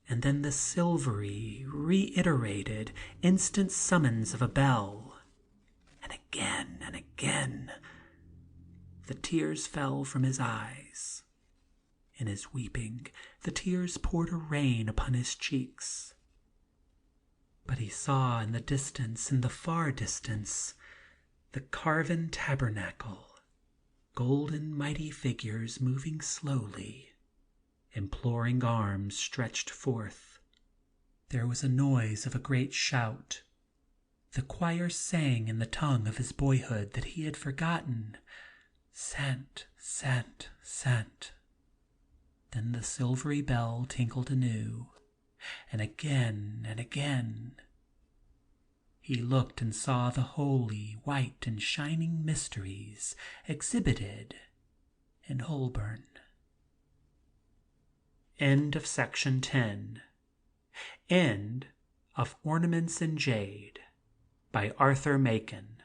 A: And then the silvery, reiterated, instant summons of a bell. And again and again. The tears fell from his eyes. In his weeping, the tears poured a rain upon his cheeks. But he saw in the far distance, the carven tabernacle, golden mighty figures moving slowly, imploring arms stretched forth. There was a noise of a great shout. The choir sang in the tongue of his boyhood that he had forgotten. Sent, sent, sent. Then the silvery bell tinkled anew, and again and again. He looked and saw the holy, white and shining mysteries exhibited in Holborn. End of section 10. End of Ornaments in Jade by Arthur Machen.